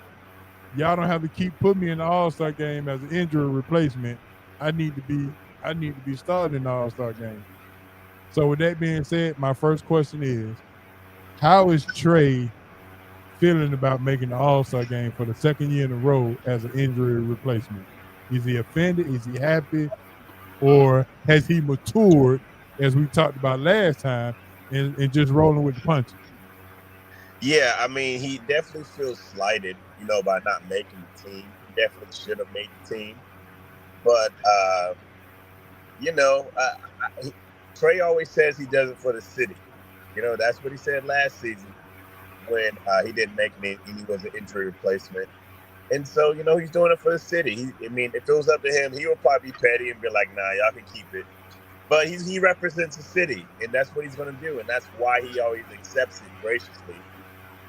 y'all don't have to keep putting me in the All-Star game as an injury replacement. I need to be starting in the All-Star game. So with that being said, my first question is, how is Trey feeling about making the All-Star game for the second year in a row as an injury replacement? Is he offended? Is he happy? Or has he matured, as we talked about last time, and just rolling with the punches? Yeah, I mean, he definitely feels slighted, by not making the team. He definitely should have made the team. But, you know, Trey always says he does it for the city. That's what he said last season when he didn't make it and he was an injury replacement. And so, he's doing it for the city. If it was up to him, he would probably be petty and be like, nah, y'all can keep it. But he represents the city, and that's what he's going to do. And that's why he always accepts it graciously.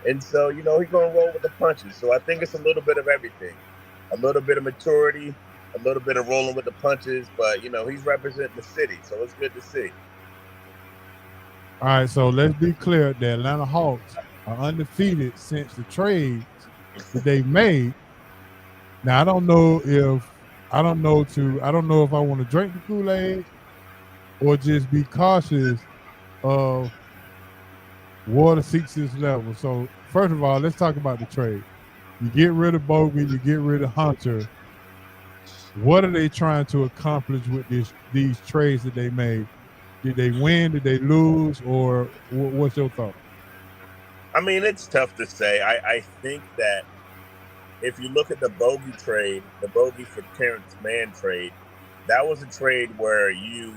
And so, he's going to roll with the punches. So I think it's a little bit of everything. A little bit of maturity, a little bit of rolling with the punches. But, he's representing the city, so it's good to see. All right, so let's be clear. The Atlanta Hawks are undefeated since the trades that they made. Now, I don't know if I want to drink the Kool-Aid or just be cautious of water seeks its level. So first of all, let's talk about the trade. You get rid of Bogey, you get rid of Hunter. What are they trying to accomplish with these trades that they made? Did they win? Did they lose? Or what's your thought? I mean, it's tough to say. I think that if you look at the Bogey trade, the Bogey for Terrence Mann trade, that was a trade where you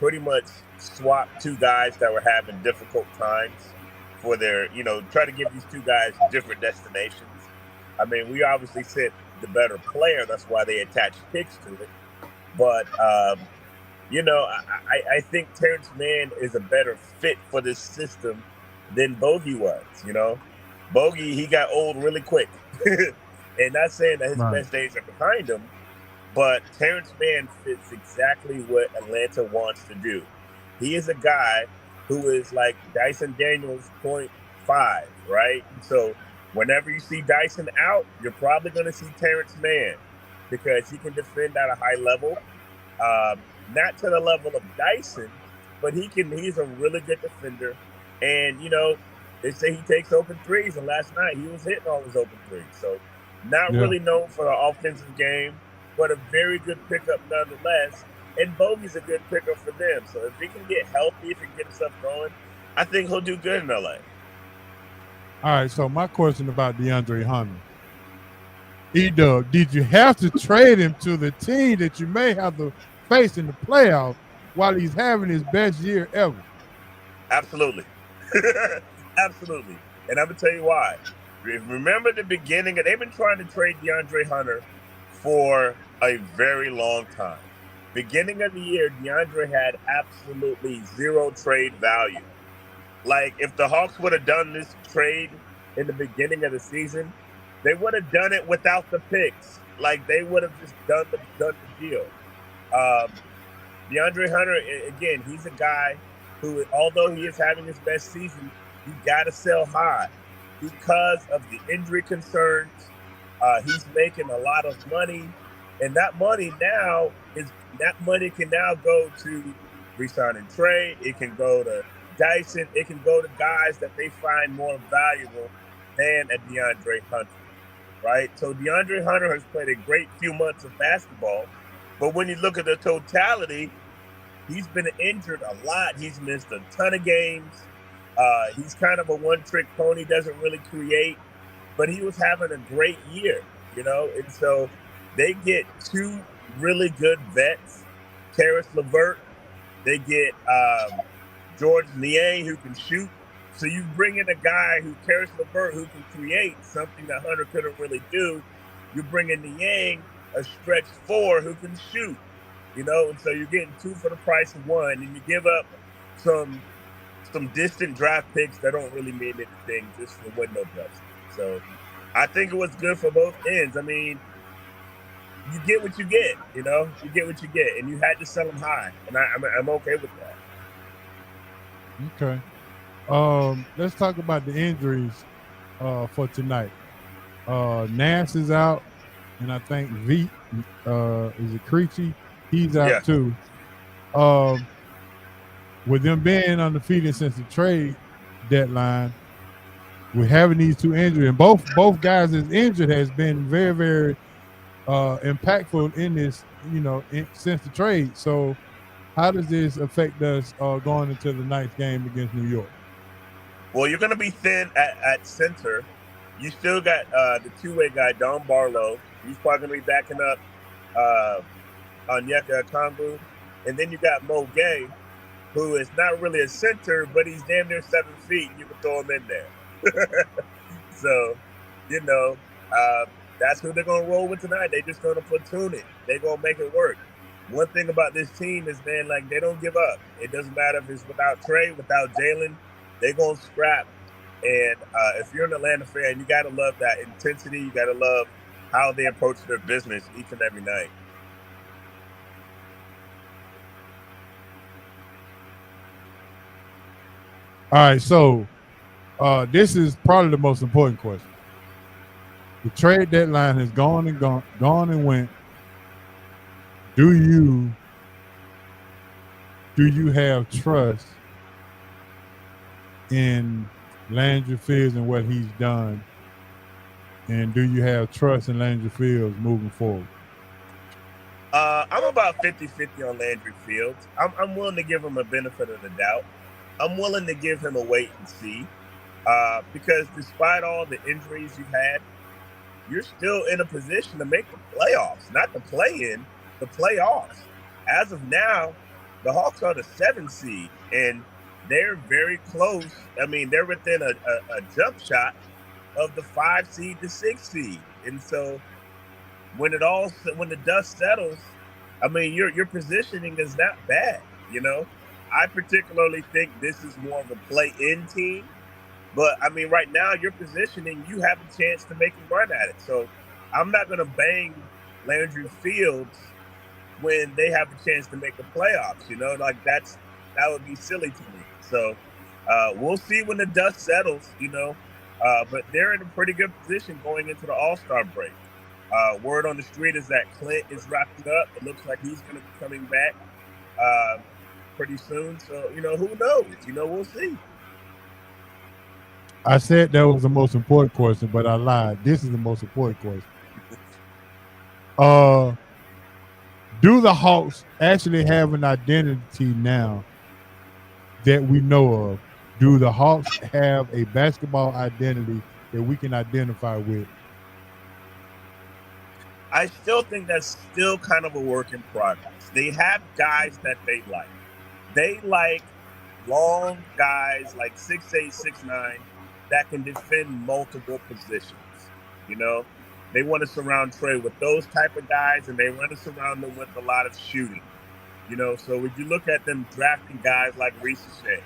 pretty much swapped two guys that were having difficult times for their, try to give these two guys different destinations. I mean, we obviously said the better player. That's why they attached picks to it. But, I think Terrence Mann is a better fit for this system than Bogey was, Bogey, he got old really quick. And not saying that his best days are behind him, but Terrence Mann fits exactly what Atlanta wants to do. He is a guy who is like Dyson Daniels 0.5, right? So whenever you see Dyson out, you're probably going to see Terrence Mann because he can defend at a high level. Not to the level of Dyson, but he's a really good defender. And, they say he takes open threes, and last night he was hitting all his open threes. So not really known for the offensive game, but a very good pickup nonetheless. And Bogey's a good pickup for them. So if he can get healthy, if he can get himself going, I think he'll do good in LA. All right, so my question about DeAndre Hunter. E-Dub, did you have to trade him to the team that you may have to face in the playoffs while he's having his best year ever? Absolutely. Absolutely. And I'm going to tell you why. Remember the beginning, they've been trying to trade DeAndre Hunter for a very long time. Beginning of the year, DeAndre had absolutely zero trade value. Like, if the Hawks would have done this trade in the beginning of the season, they would have done it without the picks. Like, they would have just done the deal. DeAndre Hunter, again, he's a guy who, although he is having his best season, you got to sell high because of the injury concerns. He's making a lot of money, and that money can now go to re-signing Trey. It can go to Dyson. It can go to guys that they find more valuable than a DeAndre Hunter, right? So DeAndre Hunter has played a great few months of basketball, but when you look at the totality, he's been injured a lot. He's missed a ton of games. He's kind of a one-trick pony, doesn't really create, but he was having a great year, and so they get two really good vets, Karis LeVert. They get George Niang, who can shoot. So you bring in a guy Karis LeVert, who can create something that Hunter couldn't really do. You bring in Niang, a stretch four who can shoot, and so you're getting two for the price of one, and you give up some distant draft picks that don't really mean anything just for window dressing. So I think it was good for both ends. I mean, you get what you get, you get what you get, and you had to sell them high, and I'm okay with that. Okay. Let's talk about the injuries for tonight. Nance is out, and I think Veet, is it Creechy? He's out Yeah. too. With them being undefeated since the trade deadline, we're having these two injuries, and both guys that's injured has been very, very impactful in this, since the trade. So how does this affect us going into the ninth game against New York? Well, you're going to be thin at center. You still got the two-way guy, Don Barlow. He's probably going to be backing up Onyeka Okongwu. And then you got Mo Gay, who is not really a center, but he's damn near 7 feet. You can throw him in there. So, that's who they're going to roll with tonight. They're just going to platoon it. They're going to make it work. One thing about this team is, man, like, they don't give up. It doesn't matter if it's without Trey, without Jalen. They're going to scrap. And if you're an Atlanta fan, you got to love that intensity. You got to love how they approach their business each and every night. All right, so this is probably the most important question. The trade deadline has gone and went. Do you have trust in Landry Fields and what he's done? And do you have trust in Landry Fields moving forward? I'm about 50-50 on Landry Fields. I'm willing to give him a benefit of the doubt. I'm willing to give him a wait and see. Because despite all the injuries you've had, you're still in a position to make the playoffs, not the play-in, the playoffs. As of now, the Hawks are the 7th seed, and they're very close. I mean, they're within a jump shot of the 5 seed to 6 seed. And so when the dust settles, I mean, your positioning is not bad, I particularly think this is more of a play-in team. But, I mean, right now, your positioning, you have a chance to make a run at it. So I'm not going to bang Landry Fields when they have a chance to make the playoffs, that would be silly to me. So we'll see when the dust settles, but they're in a pretty good position going into the All-Star break. Word on the street is that Clint is wrapping up. It looks like he's going to be coming back pretty soon. So, who knows? We'll see. I said that was the most important question, but I lied. This is the most important question. Do the Hawks actually have an identity now that we know of? Do the Hawks have a basketball identity that we can identify with? I still think that's still kind of a work in progress. They have guys that they like. They like long guys like 6'8", 6'9", that can defend multiple positions. They want to surround Trey with those type of guys, and they want to surround them with a lot of shooting. So if you look at them drafting guys like Reese Shea,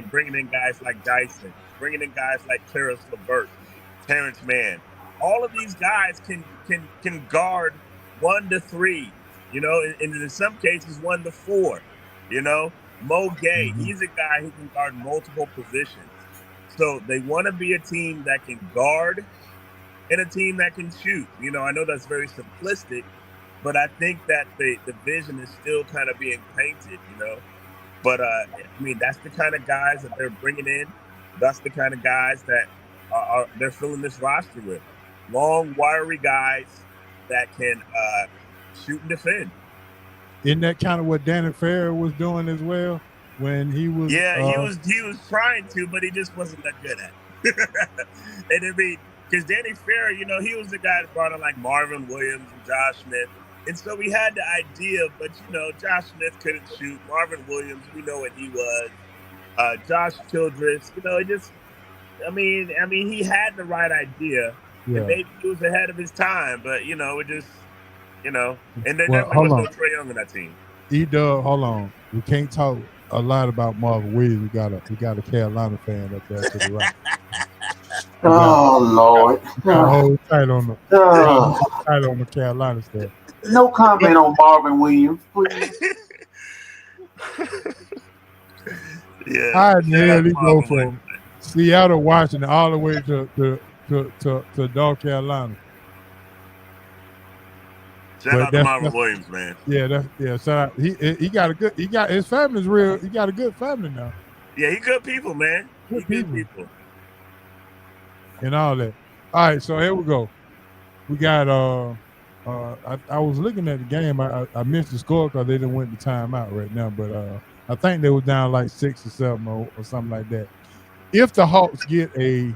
bringing in guys like Dyson, bringing in guys like Karis LeVert, Terrence Mann, all of these guys can guard 1 to 3, and in some cases 1 to 4. Mo Gay, he's a guy who can guard multiple positions. So they want to be a team that can guard and a team that can shoot. I know that's very simplistic, but I think that the vision is still kind of being painted, But, that's the kind of guys that they're bringing in. That's the kind of guys that they're filling this roster with. Long, wiry guys that can shoot and defend. Isn't that kind of what Danny Ferry was doing as well when he was? Yeah, he was trying to, but he just wasn't that good at it. And because Danny Ferry, he was the guy that brought in like Marvin Williams and Josh Smith. And so we had the idea, but Josh Smith couldn't shoot. Marvin Williams, we know what he was. Josh Childress, he had the right idea. Yeah. And maybe he was ahead of his time, but it just, and there definitely was no Trae Young in that team. E-Dub, hold on. We can't talk a lot about Marvin Williams. We got a Carolina fan up there to the right. Oh Lord! Hold tight on the Carolina stuff. No comment on Marvin Williams, please. Yeah. How in the Shout hell out he to go Marvin from Williams. Seattle, Washington, all the way to North Carolina? Shout out to Marvin Williams, man. Yeah, shout out. He got his family's real. He got a good family now. Yeah, he good people, man. Good Good people. And all that. All right, so here we go. We got I was looking at the game. I missed the score because they didn't win the timeout right now, but I think they were down like 6 or 7 or something like that. If the Hawks get a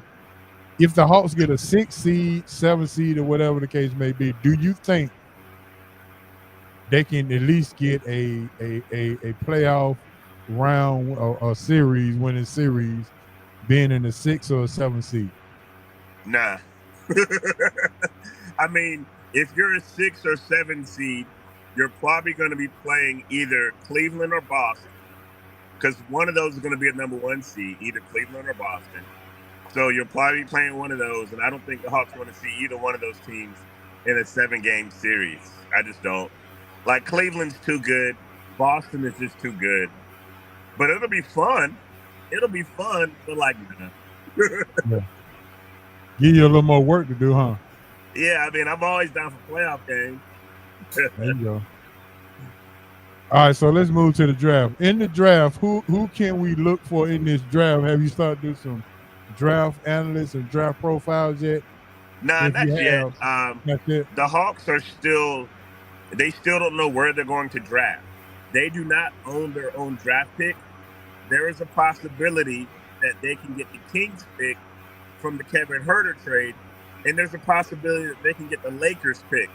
6 seed, 7 seed, or whatever the case may be, do you think they can at least get a playoff round or series, winning series, being in the 6 or 7 seed? Nah. I mean, if you're a 6 or 7 seed, you're probably going to be playing either Cleveland or Boston, because one of those is going to be a number 1 seed, either Cleveland or Boston. So you're probably playing one of those, and I don't think the Hawks want to see either one of those teams in a 7-game series. I just don't. Like, Cleveland's too good. Boston is just too good. But it'll be fun. But like, nah. Yeah. Give you a little more work to do, huh? Yeah, I mean, I'm always down for playoff games. There you go. All right, so let's move to the draft. In the draft, who can we look for in this draft? Have you started doing some draft analysts and draft profiles yet? Nah, not yet. That's it. The Hawks are still don't know where they're going to draft. They do not own their own draft pick. There is a possibility that they can get the Kings pick from the Kevin Huerter trade, and there's a possibility that they can get the Lakers pick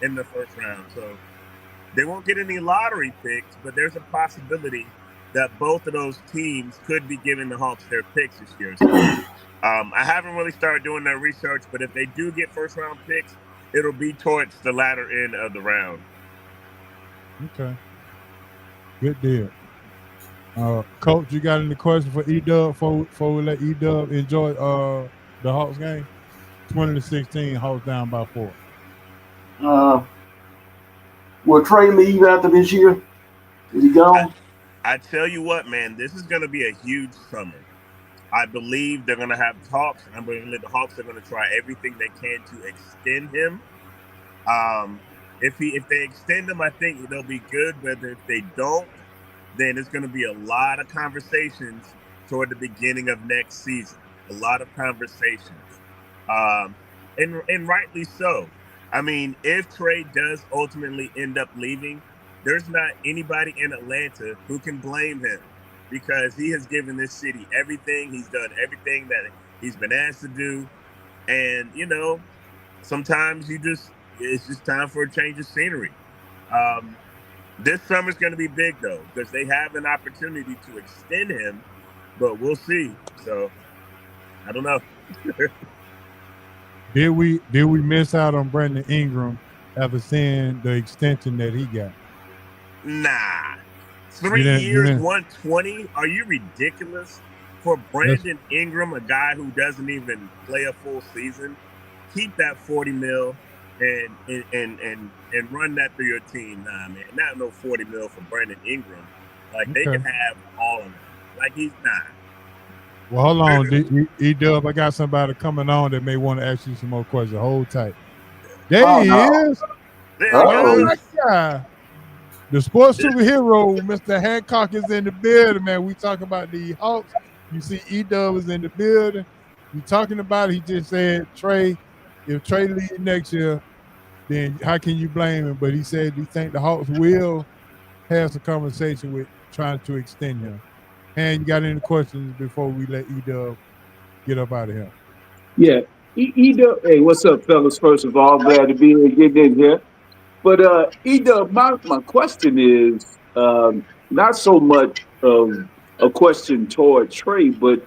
in the first round. So they won't get any lottery picks, but there's a possibility that both of those teams could be giving the Hawks their picks this year. So, I haven't really started doing that research, but if they do get first round picks, it'll be towards the latter end of the round. Okay. Good deal. Coach, you got any questions for E-Dub before we let E-Dub enjoy the Hawks game? 20-16, Hawks down by 4. Will Trey leave after this year? Is he gone? I tell you what, man, this is going to be a huge summer. I believe they're going to have talks, and I believe the Hawks are going to try everything they can to extend him. If they extend him, I think they'll be good. But if they don't, then it's going to be a lot of conversations toward the beginning of next season. A lot of conversations, and rightly so. I mean, if Trey does ultimately end up leaving, there's not anybody in Atlanta who can blame him, because he has given this city everything. He's done everything that he's been asked to do. And, you know, sometimes it's just time for a change of scenery. This summer's going to be big, though, because they have an opportunity to extend him, but we'll see. So, I don't know. Did we miss out on Brandon Ingram after seeing the extension that he got? Nah. 3 years, 120? Are you ridiculous? For Brandon Ingram, a guy who doesn't even play a full season, keep that $40 million and run that through your team. Nah, man, not no $40 million for Brandon Ingram. Like, they can have all of it. Like, he's not. Well, hold on, E-Dub. I got somebody coming on that may want to ask you some more questions. Hold tight. There he is. The sports superhero, Mr. Hancock, is in the building, man. We talking about the Hawks. You see E-Dub is in the building. We talking about it. He just said, Trey, if Trey leaves next year, then how can you blame him? But he said, do you think the Hawks will have some conversation with trying to extend him? And you got any questions before we let E-Dub get up out of here? Yeah. E-Dub, hey, what's up, fellas? First of all, glad to be here, getting in here. But E-Dub, my question is not so much of a question toward Trey, but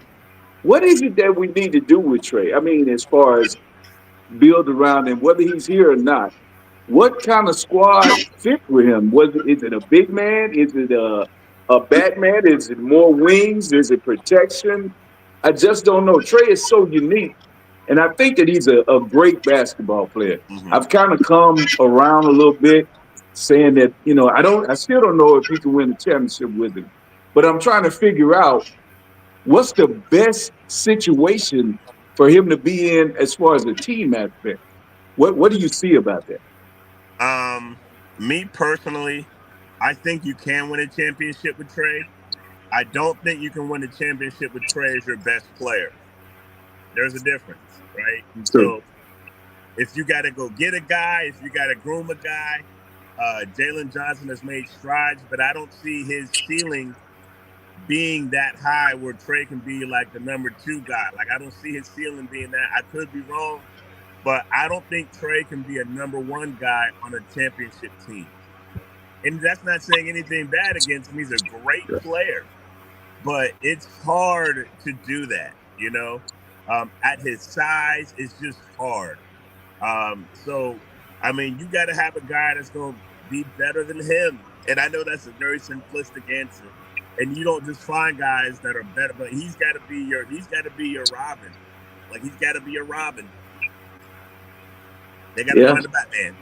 what is it that we need to do with Trey? I mean, as far as build around him, whether he's here or not, what kind of squad fit with him? Is it a big man? Is it a Batman? Is it more wings? Is it protection? I just don't know. Trey is so unique, and I think that he's a great basketball player. Mm-hmm. I've kind of come around a little bit, saying that, you know, I still don't know if he can win the championship with him, but I'm trying to figure out what's the best situation for him to be in as far as the team aspect? What do you see about that? Me personally, I think you can win a championship with Trey. I don't think you can win a championship with Trey as your best player. There's a difference, right? And True. so if you got to go get a guy, if you got to groom a guy, Jalen Johnson has made strides, but I don't see his ceiling being that high where Trey can be like the number 2 guy. Like, I don't see his ceiling being that. I could be wrong, but I don't think Trey can be a number 1 guy on a championship team. And that's not saying anything bad against him. He's a great player, but it's hard to do that, you know? At his size, it's just hard. So, I mean, you got to have a guy that's going to be better than him. And I know that's a very simplistic answer. And you don't just find guys that are better, but he's got to be your Robin. Like, he's got to be a Robin. They got to find the Batman.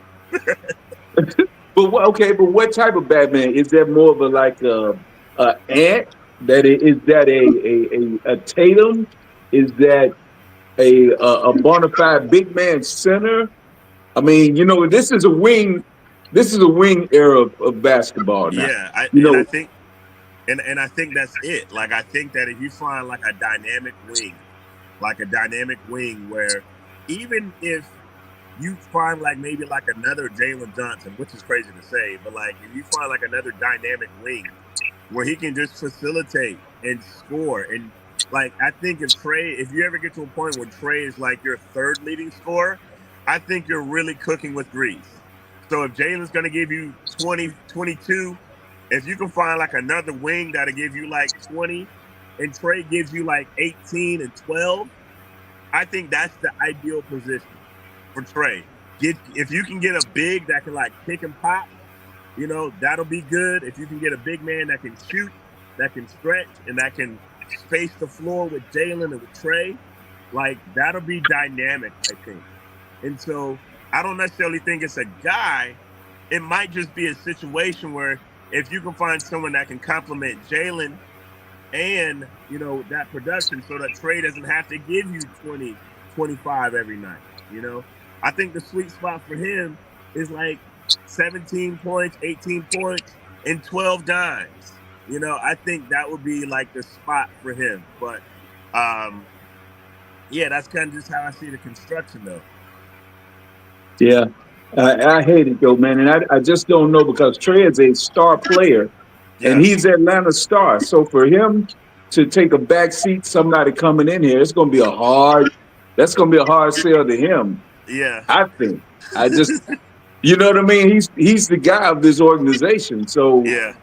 But what type of Batman? Is that more of a like a Ant? Is that a Tatum? Is that a bona fide big man center? I mean, you know, this is a wing era of basketball now. Yeah, I think that's it. Like, I think that if you find like a dynamic wing where even if you find like maybe like another Jalen Johnson, which is crazy to say, but like if you find like another dynamic wing where he can just facilitate and score, and like I think if you ever get to a point where Trey is like your 3rd leading scorer, I think you're really cooking with grease. So if Jalen's going to give you 20, 22, if you can find like another wing that'll give you like 20 and Trey gives you like 18 and 12, I think that's the ideal position for Trey. If you can get a big that can like pick and pop, you know, that'll be good. If you can get a big man that can shoot, that can stretch, and that can space the floor with Jalen and with Trey, like that'll be dynamic, I think. And so I don't necessarily think it's a guy. It might just be a situation where if you can find someone that can complement Jalen and, you know, that production so that Trey doesn't have to give you 20, 25 every night, you know. I think the sweet spot for him is like 17 points, 18 points, and 12 dimes. You know, I think that would be like the spot for him. But, yeah, that's kind of just how I see the construction, though. Yeah, I hate it, though, man. And I just don't know because Trey is a star player, and he's Atlanta's star. So for him to take a back seat, somebody coming in here, that's going to be a hard sell to him. Yeah, I think. I just, you know what I mean? He's the guy of this organization. So yeah,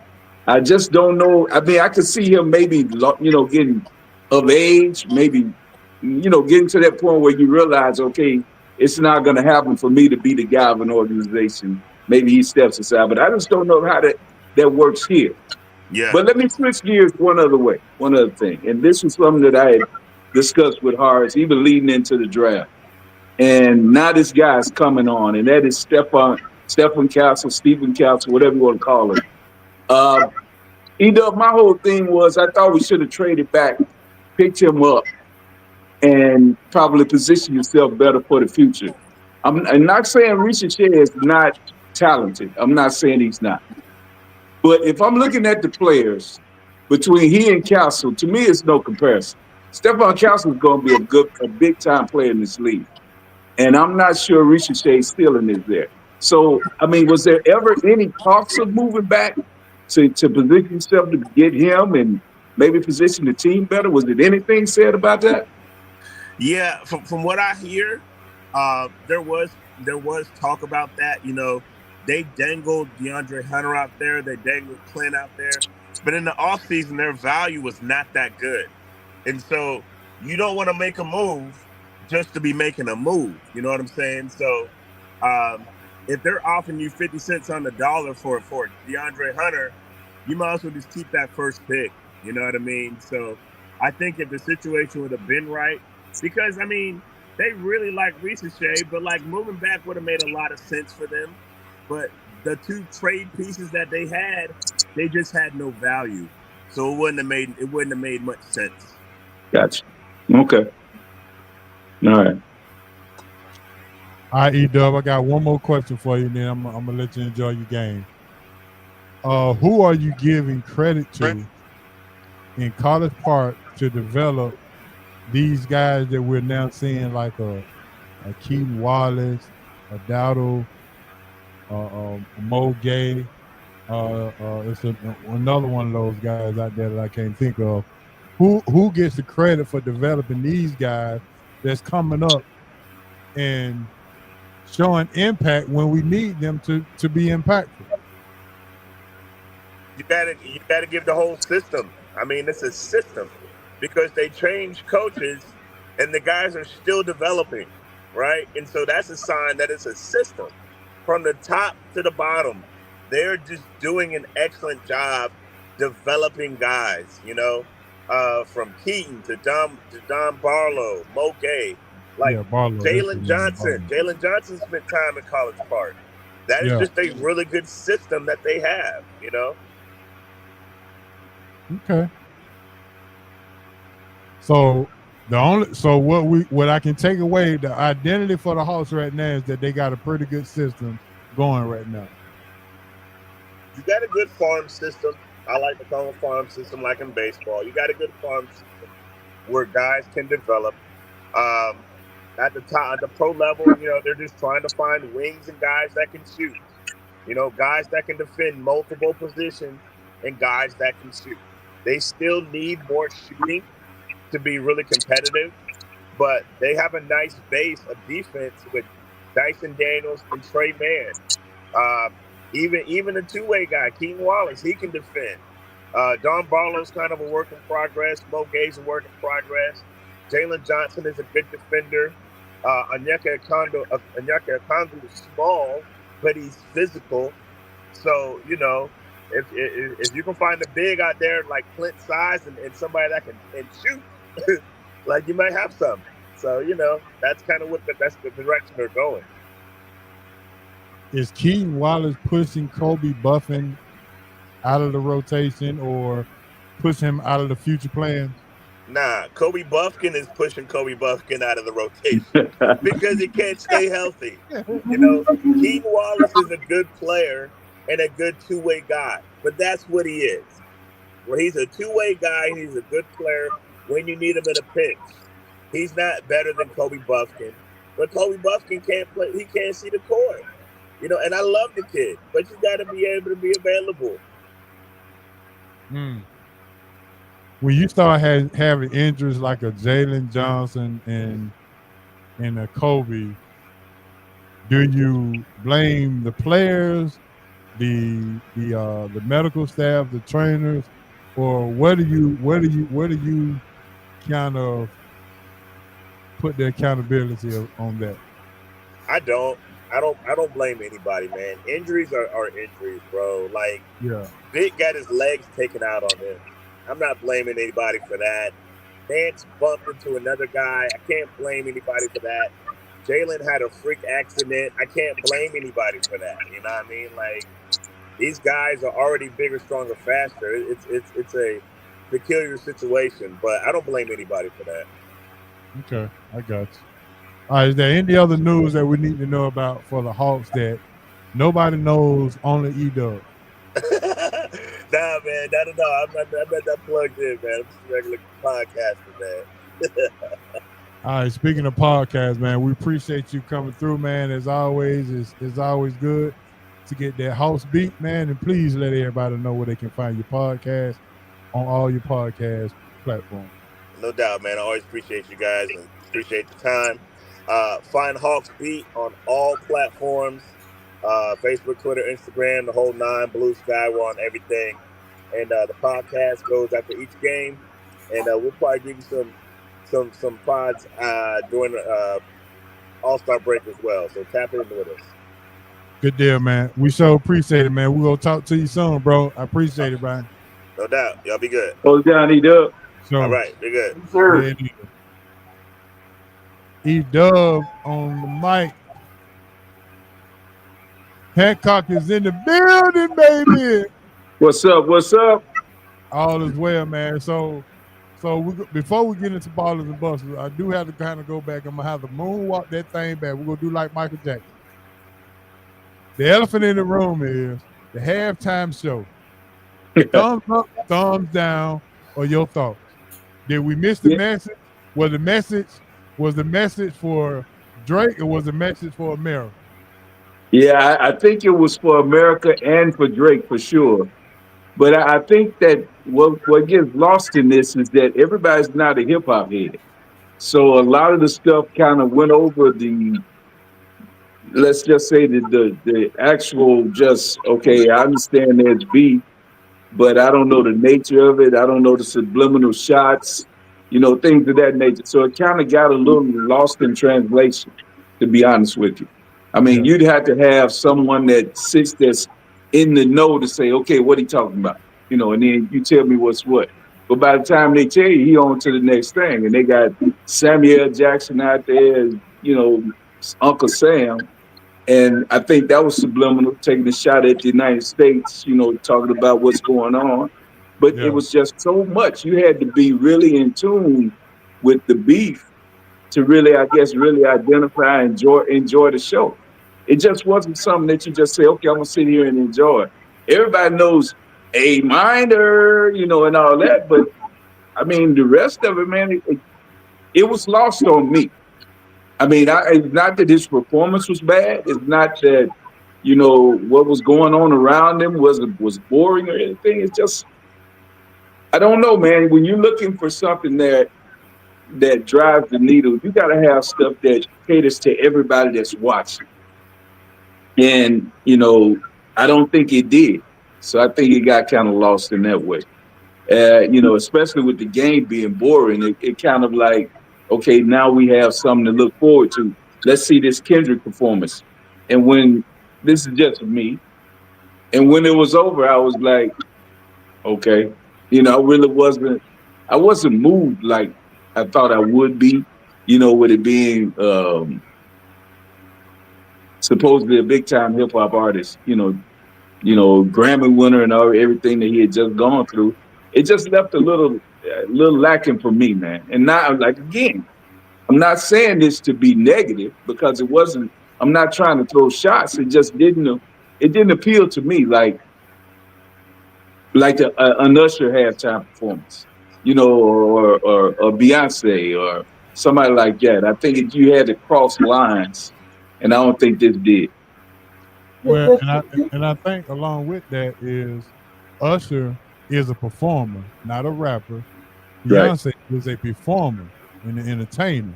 I just don't know. I mean, I could see him maybe, you know, getting of age, maybe, you know, getting to that point where you realize, okay, it's not going to happen for me to be the guy of an organization. Maybe he steps aside, but I just don't know how that works here. Yeah. But let me switch gears one other thing. And this is something that I had discussed with Horace, even leading into the draft. And now this guy's coming on, and that is Stephen Castle, whatever you want to call him. My whole thing was I thought we should have traded back, picked him up, and probably position yourself better for the future. I'm not saying Ricochet is not talented. I'm not saying he's not. But if I'm looking at the players, between he and Castle, to me, it's no comparison. Stephon Castle is going to be a big-time player in this league. And I'm not sure Ricochet's ceiling is there. So, I mean, was there ever any talks of moving back to position yourself to get him and maybe position the team better? Was there anything said about that? Yeah, from what I hear, there was talk about that. You know, they dangled DeAndre Hunter out there. They dangled Clint out there. But in the offseason, their value was not that good. And so you don't want to make a move just to be making a move. You know what I'm saying? So if they're offering you 50 cents on the dollar for DeAndre Hunter, you might as well just keep that first pick. You know what I mean? So I think if the situation would have been right, because, I mean, they really like Ricochet, but, like, moving back would have made a lot of sense for them. But the two trade pieces that they had, they just had no value. So it wouldn't have made much sense. Gotcha. Okay. All right. All right, E-Dub, I got one more question for you, and then I'm gonna let you enjoy your game. Who are you giving credit to in College Park to develop these guys that we're now seeing, like a Keaton Wallace, a Dowdle, Mo Gay? It's another one of those guys out there that I can't think of. Who gets the credit for developing these guys that's coming up and showing impact when we need them to be impactful? You gotta give the whole system. I mean, it's a system because they change coaches and the guys are still developing, right? And so that's a sign that it's a system from the top to the bottom. They're just doing an excellent job developing guys, from Keaton to Don Barlow, Mo Gay, Barlow, Jalen Johnson. Jalen Johnson spent time in College Park. That is just a really good system that they have, Okay. So what I can take away, the identity for the Hawks right now is that they got a pretty good system going right now. You got a good farm system. I like to call it a farm system like in baseball. You got a good farm system where guys can develop. At the pro level, they're just trying to find wings and guys that can shoot. Guys that can defend multiple positions and guys that can shoot. They still need more shooting to be really competitive, but they have a nice base of defense with Dyson Daniels and Trey Mann. Even a two-way guy, Keaton Wallace, he can defend. Don Barlow's kind of a work in progress. Mo Gay's a work in progress. Jalen Johnson is a good defender. Onyeka Okongwu is small, but he's physical. So, if you can find a big out there like Clint size and somebody that can shoot, like you might have some. So, that's kind of that's the direction they're going. Is Keaton Wallace pushing Kobe Buffin out of the rotation or push him out of the future plans? Nah, Kobe Buffkin is pushing Kobe Buffkin out of the rotation because he can't stay healthy. Keaton Wallace is a good player and a good two-way guy, but that's what he is. Well, he's a two-way guy and he's a good player when you need him in a pinch. He's not better than Kobe Buffkin, but Kobe Buffkin can't play. He can't see the court. And I love the kid, but you got to be able to be available. When you start having injuries like a Jalen Johnson and a Kobe, do you blame the players, the medical staff, the trainers, or where do you kind of put the accountability on that? I don't blame anybody, man. Injuries are injuries, bro. Like, Vic got his legs taken out on him. I'm not blaming anybody for that. Nance bumped into another guy. I can't blame anybody for that. Jalen had a freak accident. I can't blame anybody for that. You know what I mean? Like, these guys are already bigger, stronger, faster. It's a peculiar situation, but I don't blame anybody for that. Okay, I got you. All right, is there any other news that we need to know about for the Hawks that nobody knows, only E-Dub? Nah, man, I'm not that plugged in, man. I'm just a regular podcaster, man. All right, speaking of podcasts, man, we appreciate you coming through, man. As always, it's always good to get that house beat, man. And please let everybody know where they can find your podcast on all your podcast platforms. No doubt, man. I always appreciate you guys and appreciate the time. Find Hawks Beat on all platforms. Facebook, Twitter, Instagram, the whole nine, Blue Sky, we're on everything. And the podcast goes after each game. And we'll probably give you some pods during All-Star break as well. So tap in with us. Good deal, man. We so appreciate it, man. We're going to talk to you soon, bro. I appreciate it, Brian. No doubt. Y'all be good. Hold down, E-Dub. So, all right. Be good. Sir. E-Dub on the mic. Hancock is in the building, baby. What's up? All is well, man. So So before we get into ballers and busters, I do have to kind of go back. I'm gonna have to moonwalk that thing back. We're gonna do like Michael Jackson. The elephant in the room is the halftime show. Thumbs up, thumbs down, or your thoughts. Did we miss the message? Was the message for Drake or was the message for America? Yeah, I think it was for America and for Drake for sure. But I think that what gets lost in this is that everybody's not a hip hop head. So a lot of the stuff kind of went over let's just say the actual just, okay, I understand there's beef, but I don't know the nature of it. I don't know the subliminal shots, things of that nature. So it kind of got a little lost in translation, to be honest with you. I mean, you'd have to have someone that's in the know to say, okay, what he talking about? And then you tell me what's what. But by the time they tell you, he on to the next thing. And they got Samuel Jackson out there, Uncle Sam. And I think that was subliminal, taking a shot at the United States, talking about what's going on. But it was just so much. You had to be really in tune with the beef to really, I guess, really identify and enjoy the show. It just wasn't something that you just say, okay, I'm going to sit here and enjoy. Everybody knows A minor, and all that. But, I mean, the rest of it, man, it was lost on me. I mean, it's not that his performance was bad. It's not that, what was going on around him was boring or anything. It's just, I don't know, man. When you're looking for something that drives the needle, you got to have stuff that caters to everybody that's watching. And, I don't think it did. So I think it got kind of lost in that way. Especially with the game being boring, it kind of like, okay, now we have something to look forward to. Let's see this Kendrick performance. And when, this is just me, and when it was over, I was like, okay, I wasn't moved like I thought I would be, with it being supposedly a big time hip hop artist, Grammy winner and everything that he had just gone through. It just left a little lacking for me, man. And now, like, again, I'm not saying this to be negative because I'm not trying to throw shots. It just didn't appeal to me like an Usher halftime performance, or Beyonce or somebody like that. I think you had to cross lines, and I don't think this did. Well, and I think along with that is Usher is a performer, not a rapper. Beyonce is a performer and an entertainer.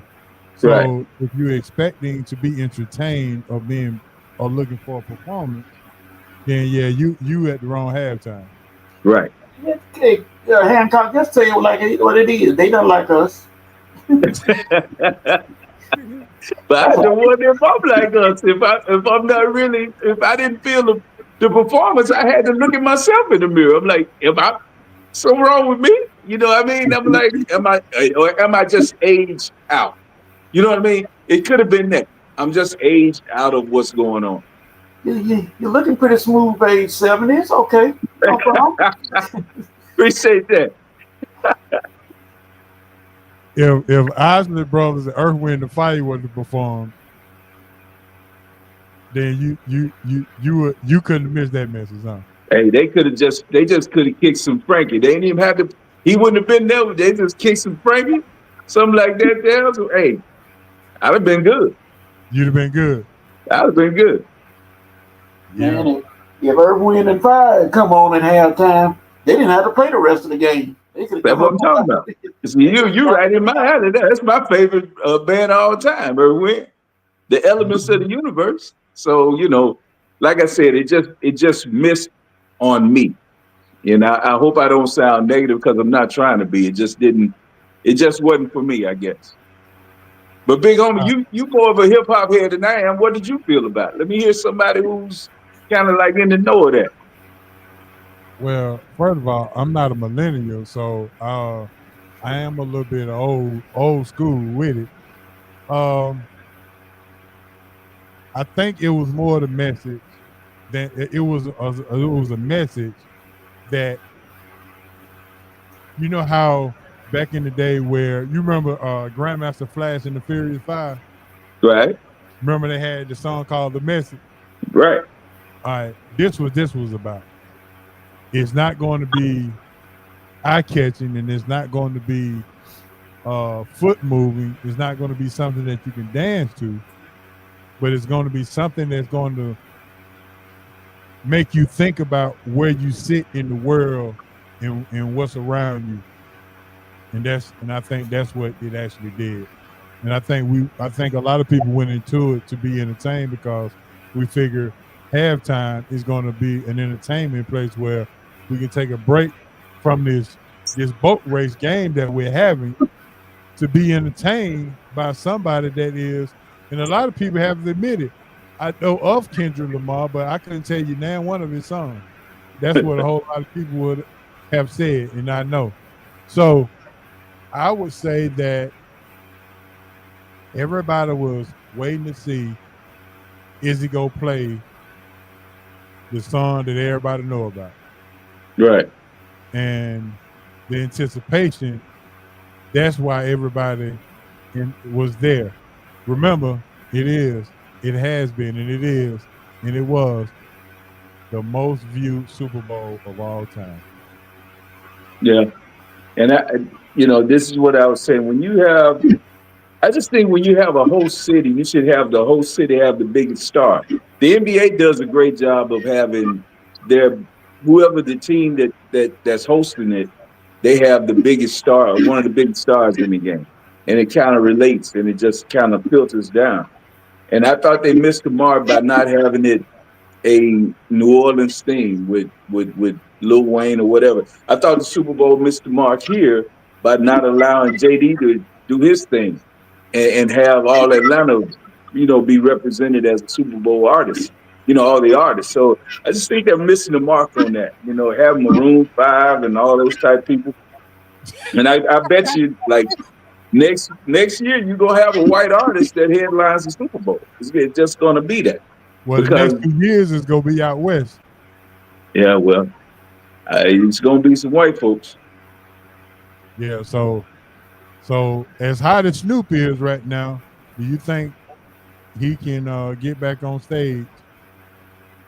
So if you're expecting to be entertained or looking for a performance, then you at the wrong halftime. Right. Hey, Hancock, just tell you what it is. They don't like us. But I don't wonder if I'm like us. If I'm not really, if I didn't feel the performance, I had to look at myself in the mirror. I'm like, am I something wrong with me? You know what I mean? I'm like, am I just aged out? You know what I mean? It could have been that. I'm just aged out of what's going on. You're looking pretty smooth for age 70. It's okay. No problem. Appreciate that. If Isley Brothers and Earth, Wind and Fire were to perform, then you couldn't miss that message, huh? Hey, they just could have kicked some Frankie. They didn't even have to. He wouldn't have been there. They just kicked some Frankie, something like that. There, so, hey, I'd have been good. You'd have been good. I'd have been good. Yeah. Man, if Earth, Wind and Fire had come on at halftime, they didn't have to play the rest of the game. That's what I'm talking about. You right in my alley. That's my favorite band of all time. Earth, Wind, the elements of the universe. So like I said, it just missed on me. And I hope I don't sound negative because I'm not trying to be. It just wasn't for me, I guess. But Big Homie, you more of a hip hop head than I am. What did you feel about it? Let me hear somebody who's kind of like in the know of that. Well, first of all, I'm not a millennial, so I am a little bit old school with it. I think it was more the message than it was a message that how back in the day where you remember Grandmaster Flash and the Furious Five. Right. Remember they had the song called "The Message." Right. All right, this was about. It's not going to be eye catching, and it's not going to be foot moving. It's not going to be something that you can dance to, but it's going to be something that's going to make you think about where you sit in the world and what's around you. And I think that's what it actually did. And I think a lot of people went into it to be entertained because we figure halftime is going to be an entertainment place where we can take a break from this boat race game that we're having to be entertained by somebody that is, and a lot of people haven't admitted. I know of Kendrick Lamar, but I couldn't tell you now one of his songs. That's what a whole lot of people would have said, and I know. So I would say that everybody was waiting to see, is he going to play the song that everybody know about? Right. And the anticipation, that's why everybody was there. Remember, it has been, and it is, and it was the most viewed Super Bowl of all time. Yeah. And this is what I was saying. I just think when you have a whole city, you should have the whole city have the biggest star. The NBA does a great job of having whoever the team that's hosting it, they have the biggest star, one of the biggest stars in the game. And it kind of relates and it just kind of filters down. And I thought they missed the mark by not having it a New Orleans theme with Lil Wayne or whatever. I thought the Super Bowl missed the mark here by not allowing JD to do his thing and have all Atlanta, be represented as a Super Bowl artist, all the artists. So I just think they're missing the mark on that, have Maroon 5 and all those type of people. And I bet you, like, next year, you're going to have a white artist that headlines the Super Bowl. It's just going to be that. Well, because the next 2 years is going to be out west. Yeah, well, it's going to be some white folks. Yeah, so as hot as Snoop is right now, do you think he can get back on stage?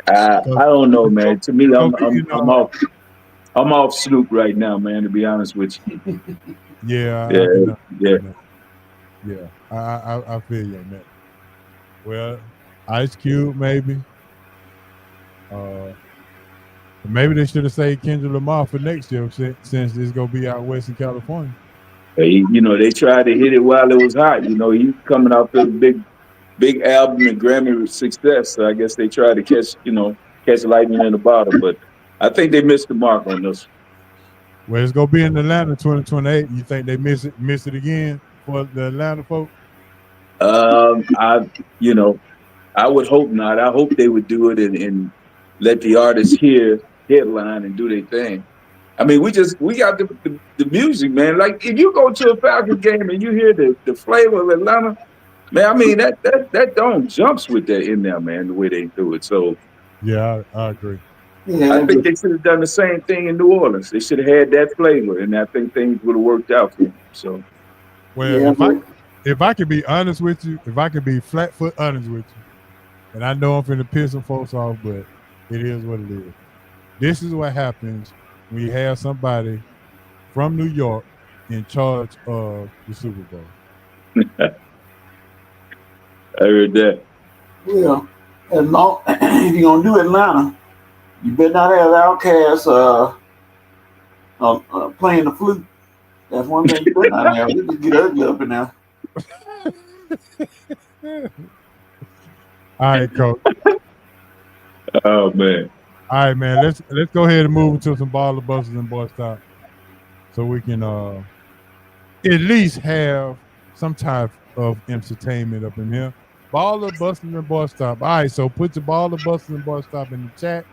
I don't know, man. To me, I'm off Snoop right now, man, to be honest with you. Yeah. I feel you on that. Well, Ice Cube, maybe. Maybe they should have saved Kendrick Lamar for next year since it's gonna be out west in California. Hey, they tried to hit it while it was hot. He's coming out with a big album and Grammy success. So I guess they tried to catch lightning in the bottle. But I think they missed the mark on this. Well, it's gonna be in Atlanta 2028. You think they miss it again for the Atlanta folks? I would hope not. I hope they would do it and let the artists here headline and do their thing. I mean, we got the music, man. Like if you go to a Falcons game and you hear the flavor of Atlanta, man, I mean that dome jumps with that in there, man, the way they do it. So yeah, I agree. Yeah, I think they should have done the same thing in New Orleans. They should have had that flavor, and I think things would have worked out for them. So, well, if I could be honest with you, if I could be flat foot honest with you, and I know I'm finna piss some folks off, but it is what it is. This is what happens when you have somebody from New York in charge of the Super Bowl. I heard that. Well, if you're gonna do Atlanta, you better not have Outkast playing the flute. That's one thing you better not have. You just get ugly up in there. All right, Coach. Oh man. All right, man. Let's go ahead and move into some baller busters and boy stop, so we can at least have some type of entertainment up in here. Baller busters and boy stop. All right, so put your baller busters and boy stop in the chat.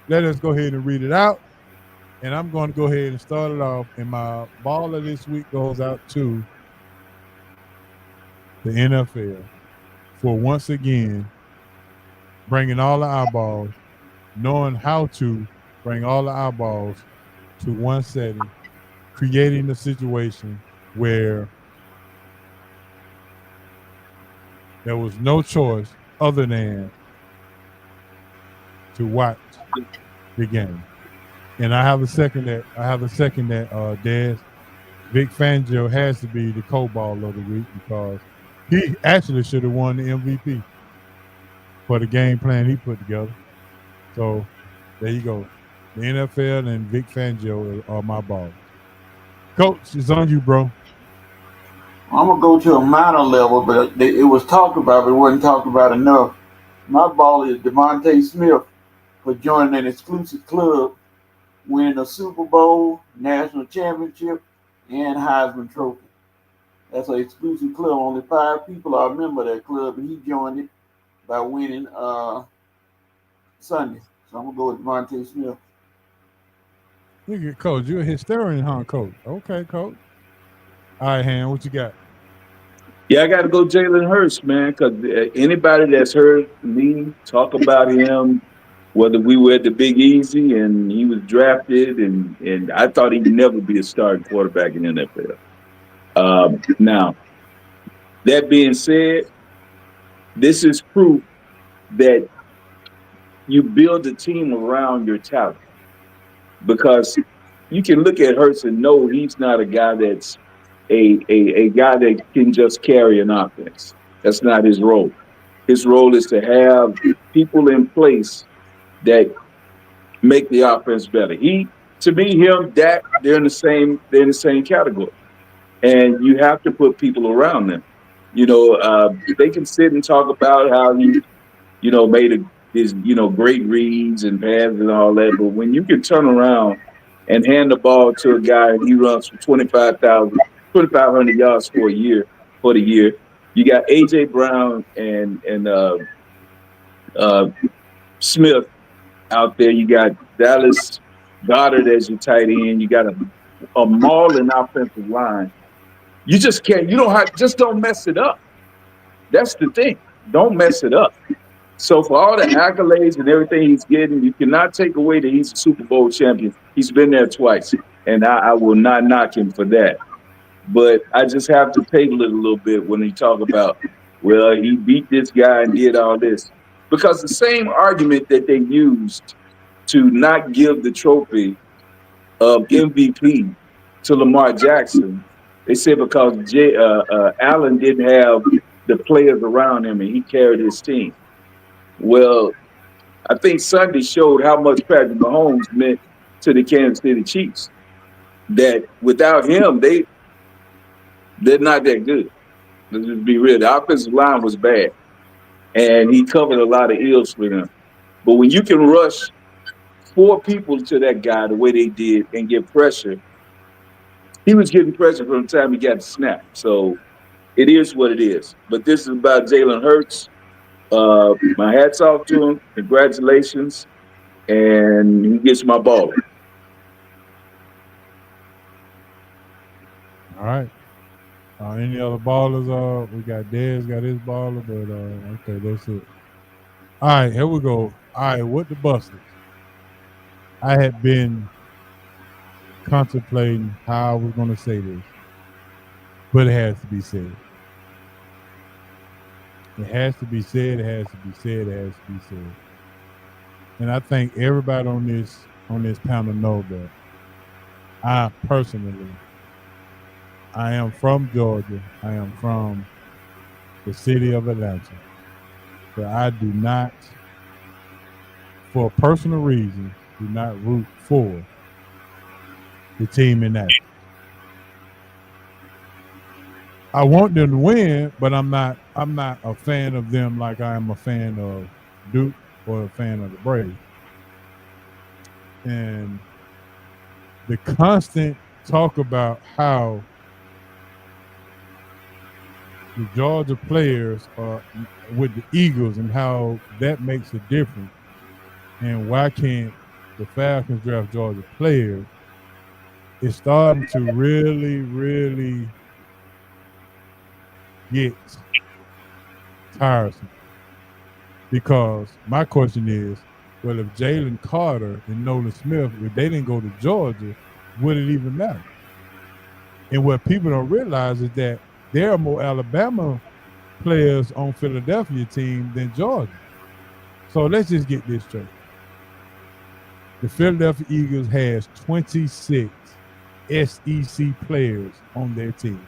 Let us go ahead and read it out, and I'm going to go ahead and start it off. And my baller this week goes out to the NFL for once again bringing all the eyeballs, knowing how to bring all the eyeballs to one setting, creating the situation where there was no choice other than to watch the game. And I have a second that Dez, Vic Fangio has to be the co-ball of the week because he actually should have won the MVP for the game plan he put together. So there you go. The NFL and Vic Fangio are my ball. Coach, it's on you, bro. I'm gonna go to a minor level, but it was talked about, but it wasn't talked about enough. My ball is DeVonta Smith for joining an exclusive club, winning a Super Bowl, national championship, and Heisman Trophy. That's an exclusive club. Only 5 people are a member of that club, and he joined it by winning Sunday. So I'm gonna go with DeVonta Smith. Look at Coach. You're a historian, huh, Coach? Okay, Coach. All right, Han, what you got? Yeah, I got to go Jalen Hurts, man, because anybody that's heard me talk about him, whether we were at the Big Easy and he was drafted, and I thought he'd never be a starting quarterback in the NFL. Now, that being said, this is proof that you build a team around your talent. Because you can look at Hurts and know he's not a guy that's a guy that can just carry an offense. That's not his role. His role is to have people in place that make the offense better. Dak, they're in the same category. And you have to put people around them. They can sit and talk about how he, made his great reads and passes and all that. But when you can turn around and hand the ball to a guy and he runs for 2,500 yards for the year, you got A.J. Brown and Smith out there. You got Dallas Goedert as your tight end. You got a mauling offensive line. You just can't. Just don't mess it up. That's the thing. Don't mess it up. So for all the accolades and everything he's getting, you cannot take away that he's a Super Bowl champion. He's been there twice, and I will not knock him for that. But I just have to table it a little bit when he talk about, well, he beat this guy and did all this. Because the same argument that they used to not give the trophy of MVP to Lamar Jackson, they said because Allen didn't have the players around him and he carried his team. Well, I think Sunday showed how much Patrick Mahomes meant to the Kansas City Chiefs. That without him, they're not that good. Let's just be real. The offensive line was bad, and he covered a lot of ills for them. But when you can rush 4 people to that guy the way they did and get pressure, he was getting pressure from the time he got the snap. So it is what it is. But this is about Jalen Hurts. My hat's off to him. Congratulations. And he gets my ball. All right. Any other ballers? We got Dez got his baller, but okay, that's it. All right, here we go. All right, what the Busters? I had been contemplating how I was going to say this, but it has to be said. It has to be said. It has to be said. It has to be said. And I think everybody on this panel know that I am from Georgia. I am from the city of Atlanta. But I do not, for personal reasons, do not root for the team in that. I want them to win, but I'm not a fan of them like I am a fan of Duke or a fan of the Braves. And the constant talk about how the Georgia players are with the Eagles and how that makes a difference, and why can't the Falcons draft Georgia players, is starting to really, really get tiresome. Because my question is, well, if Jalen Carter and Nolan Smith, if they didn't go to Georgia, would it even matter? And what people don't realize is that there are more Alabama players on Philadelphia team than Georgia. So let's just get this straight. The Philadelphia Eagles has 26 SEC players on their team.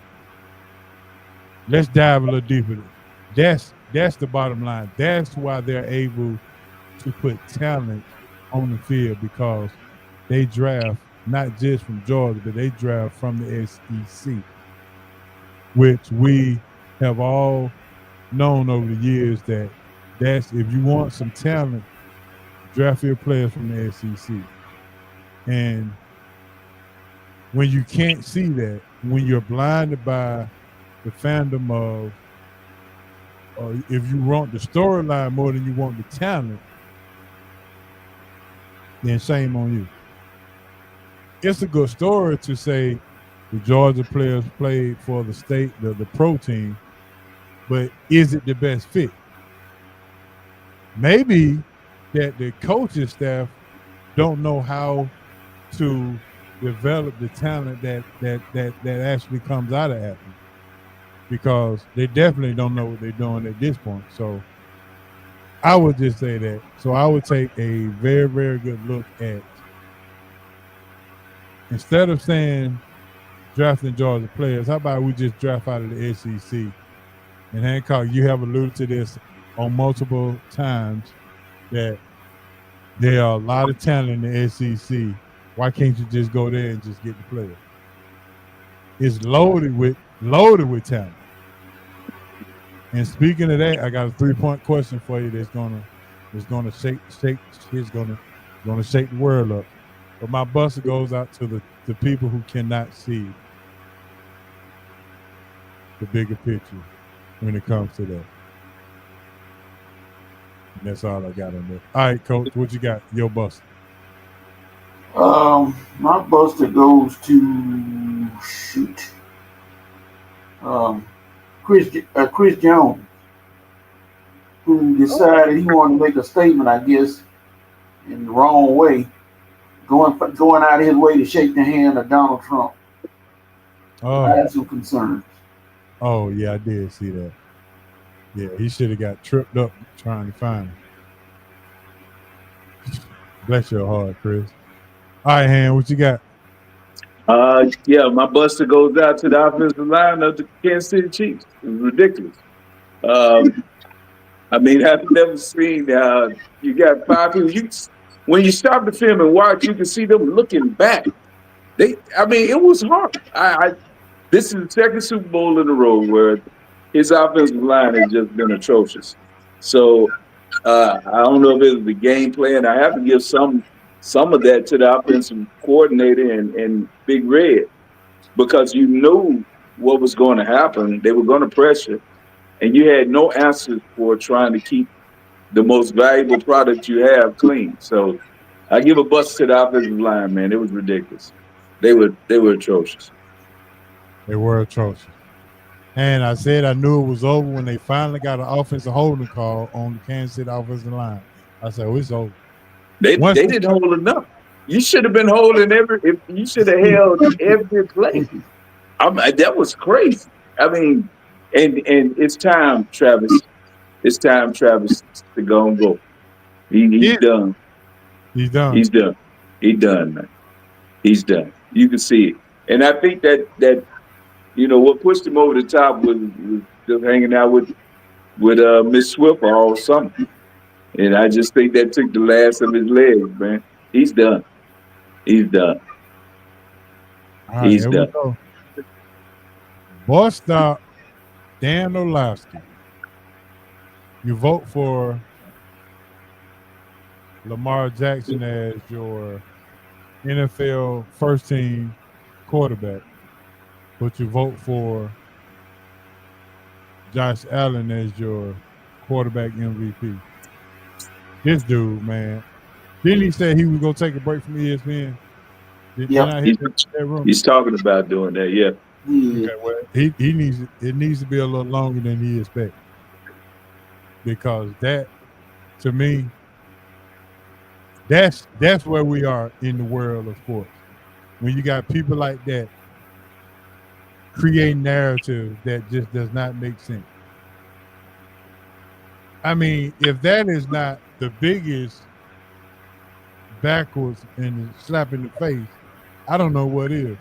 Let's dive a little deeper. That's the bottom line. That's why they're able to put talent on the field, because they draft not just from Georgia, but they draft from the SEC, which we have all known over the years that's if you want some talent, draft your players from the SEC. And when you can't see that, when you're blinded by the fandom of, or if you want the storyline more than you want the talent, then shame on you. It's a good story to say the Georgia players played for the state, the pro team, but is it the best fit? Maybe that the coaching staff don't know how to develop the talent that actually comes out of athletes, because they definitely don't know what they're doing at this point. So I would just say that. So I would take a very, very good look at, instead of saying drafting Georgia players, how about we just draft out of the SEC? And Hancock, you have alluded to this on multiple times, that there are a lot of talent in the SEC. Why can't you just go there and just get the players? It's loaded with talent. And speaking of that, I got a 3-point question for you that's gonna shake the world up. But my buster goes out to the people who cannot see the bigger picture when it comes to that. And that's all I got on there. All right, Coach, what you got? Your buster. My buster goes to Chris Jones, who decided he wanted to make a statement, I guess, in the wrong way, going out of his way to shake the hand of Donald Trump. Oh, I had some concerns. Oh, yeah, I did see that. Yeah, he should have got tripped up trying to find him. Bless your heart, Chris. All right, Han, what you got? Yeah, my buster goes out to the offensive line of the Kansas City Chiefs. It was ridiculous. I mean, I've never seen you got 5 people. When you stop the film and watch, you can see them looking back. It was hard. This is the second Super Bowl in a row where his offensive line has just been atrocious. So I don't know if it was the game plan. I have to give some of that to the offensive coordinator and Big Red, because you knew what was going to happen. They were going to pressure, and you had no answers for trying to keep the most valuable product you have clean. So I give a bust to the offensive line, man. It was ridiculous. They were atrocious. They were atrocious. And I said I knew it was over when they finally got an offensive holding call on the Kansas City offensive line. I said, it's over. They didn't hold enough. You should have been holding you should have held every play. That was crazy. I mean, and it's time, Travis. It's time, Travis, to go and go. He's done. He's done. He's done. He's done, man. He's done. You can see it. And I think that what pushed him over the top was just hanging out with Miss Swift all summer. And I just think that took the last of his legs, man. He's done. He's done. All right, He's done. Boy, stop. Dan Orlovsky. You vote for Lamar Jackson as your NFL first team quarterback, but you vote for Josh Allen as your quarterback MVP. This dude, man. Didn't he say he was going to take a break from ESPN? Yeah, he's talking about doing that, yeah. Okay, well, it needs to be a little longer than he expects. Because that, to me, that's where we are in the world of sports. When you got people like that create narrative that just does not make sense. I mean, if that is not the biggest backwards and slap in the face, I don't know what is.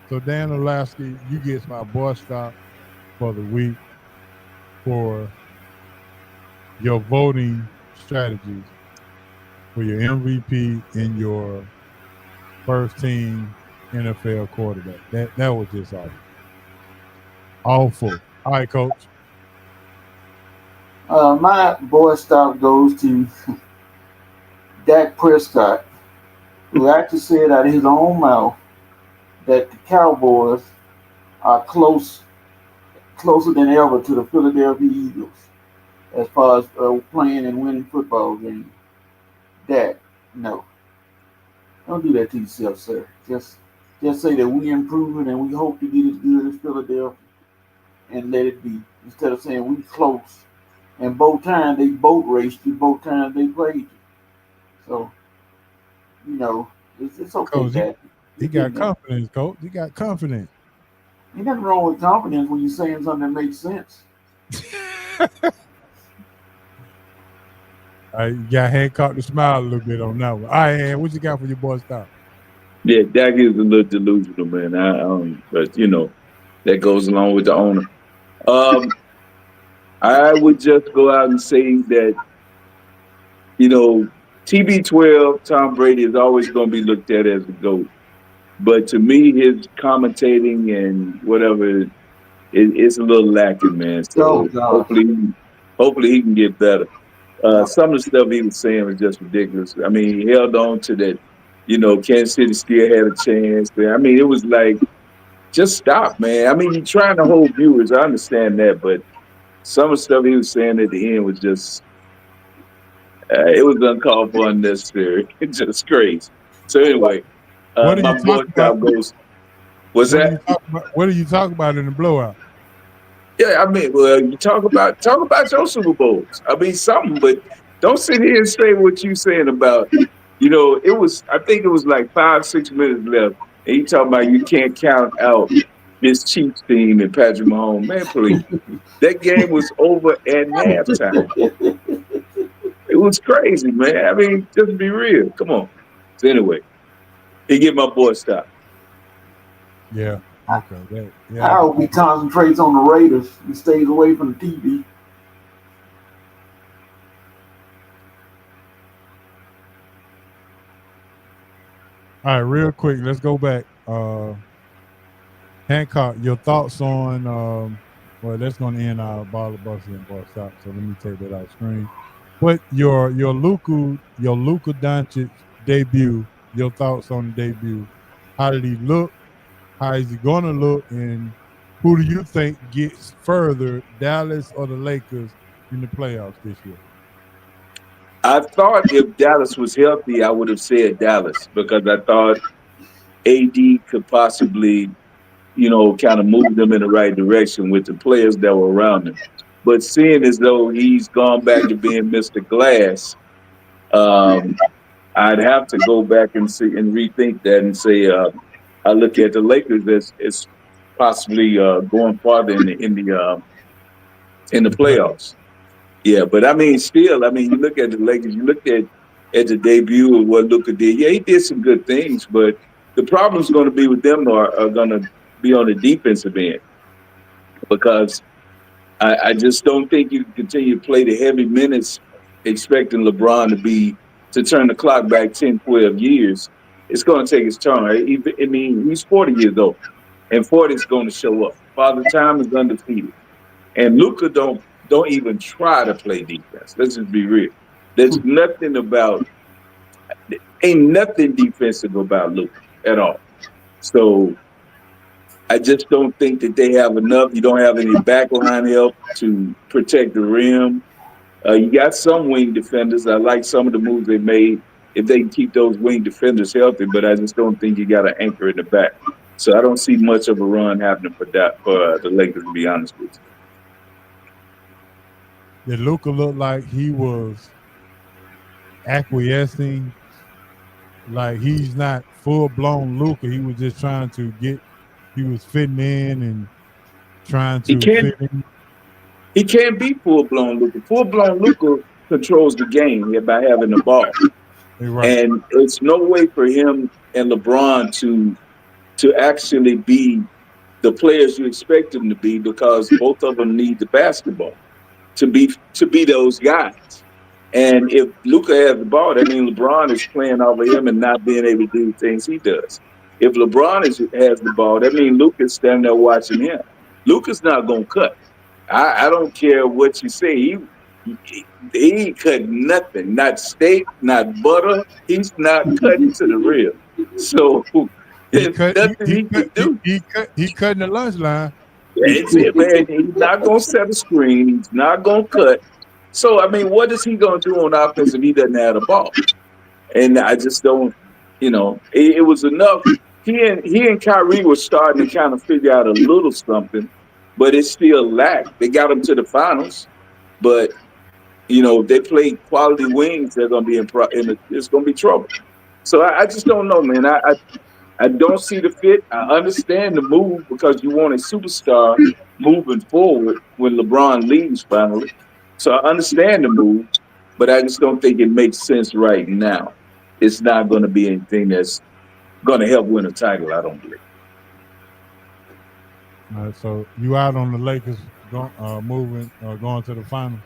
So Dan Orlovsky, you get my boy stop for the week for your voting strategies for your MVP and your first team NFL quarterback. That was just awful. All right, Coach. My boy stop goes to Dak Prescott, who actually said out of his own mouth that the Cowboys are closer than ever to the Philadelphia Eagles as far as playing and winning football games. Dak, no. Don't do that to yourself, sir. Just say that we improving and we hope to get as good as Philadelphia and let it be. Instead of saying we close. And both times they boat raced you, both times they played you. So, it's okay, Coach, Dak. He got confidence, Coach. He got confidence. Ain't nothing wrong with confidence when you're saying something that makes sense. You got Hancock to smile a little bit on that one. All right, Han, what you got for your boy stop? Yeah, Dak is a little delusional, man. But that goes along with the owner. I would just go out and say that, TB12, Tom Brady is always going to be looked at as the GOAT. But to me, his commentating and whatever, it's a little lacking, man. So hopefully he can get better. Some of the stuff he was saying was just ridiculous. I mean, he held on to that, Kansas City still had a chance. I mean, it was like, just stop, man. I mean, you're trying to hold viewers. I understand that, but some of the stuff he was saying at the end was just, it was uncalled for, unnecessary. It's just crazy. So anyway, my boy stop goes, what's that? What do you talk about in the blowout? Yeah, I mean, well, you talk about your Super Bowls. I mean, something, but don't sit here and say what you saying about, I think it was like 5-6 minutes left. And you talking about you can't count out this Chiefs team and Patrick Mahomes. Man, please. That game was over at halftime. It was crazy, man. I mean, just be real. Come on. So anyway, he get my boy stop. Yeah. Okay. I hope he concentrates on the Raiders. He stays away from the TV. All right, real quick, let's go back. Hancock, your thoughts on that's going to end our ball of busting and ball stop. So let me take that out of screen. But your Luka Doncic debut, your thoughts on the debut. How did he look? How is he going to look? And who do you think gets further, Dallas or the Lakers, in the playoffs this year? I thought if Dallas was healthy, I would have said Dallas because I thought AD could possibly, kind of move them in the right direction with the players that were around him. But seeing as though he's gone back to being Mr. Glass, I'd have to go back and see and rethink that and say I look at the Lakers as possibly going farther in the playoffs. Yeah, but I mean, still, you look at the Lakers, you look at the debut of what Luka did. Yeah, he did some good things, but the problem's going to be with them are going to be on the defensive end because I just don't think you can continue to play the heavy minutes expecting LeBron to turn the clock back 10, 12 years. It's going to take its turn. Right? I mean, he's 40 years old, and 40 is going to show up. Father Time is undefeated. And Luka don't even try to play defense. Let's just be real. Ain't nothing defensive about Luka at all. So I just don't think that they have enough. You don't have any backline help to protect the rim. You got some wing defenders. I like some of the moves they made if they can keep those wing defenders healthy, but I just don't think you got an anchor in the back. So I don't see much of a run happening for the Lakers, to be honest with you. Did Luka look like he was acquiescing? Like he's not full-blown Luka. He was just trying to get, he was fitting in and trying He to can't. fit in. He can't be full blown Luka. Full blown Luka controls the game by having the ball, You're right. and it's no way for him and LeBron to actually be the players you expect them to be, because both of them need the basketball to be those guys. And if Luka has the ball, that means LeBron is playing over him and not being able to do things he does. If LeBron has the ball, that means Luka's standing there watching him. Luka's not going to cut. I don't care what you say. He ain't cutting nothing. Not steak, not butter. He's not cutting to the real. So there's nothing he can do. He cutting the lunch line. That's it, man. He's not going to set a screen. He's not going to cut. So, I mean, what is he going to do on offense if he doesn't have the ball? And I just don't, it was enough. He and Kyrie were starting to kind of figure out a little something, but it still lacked. They got him to the finals, but, if they play quality wings, they're going to be it's going to be trouble. So I just don't know, man. I don't see the fit. I understand the move because you want a superstar moving forward when LeBron leaves finally. So I understand the move, but I just don't think it makes sense right now. It's not going to be anything that's going to help win a title, I don't believe. All right, so you out on the Lakers going to the final?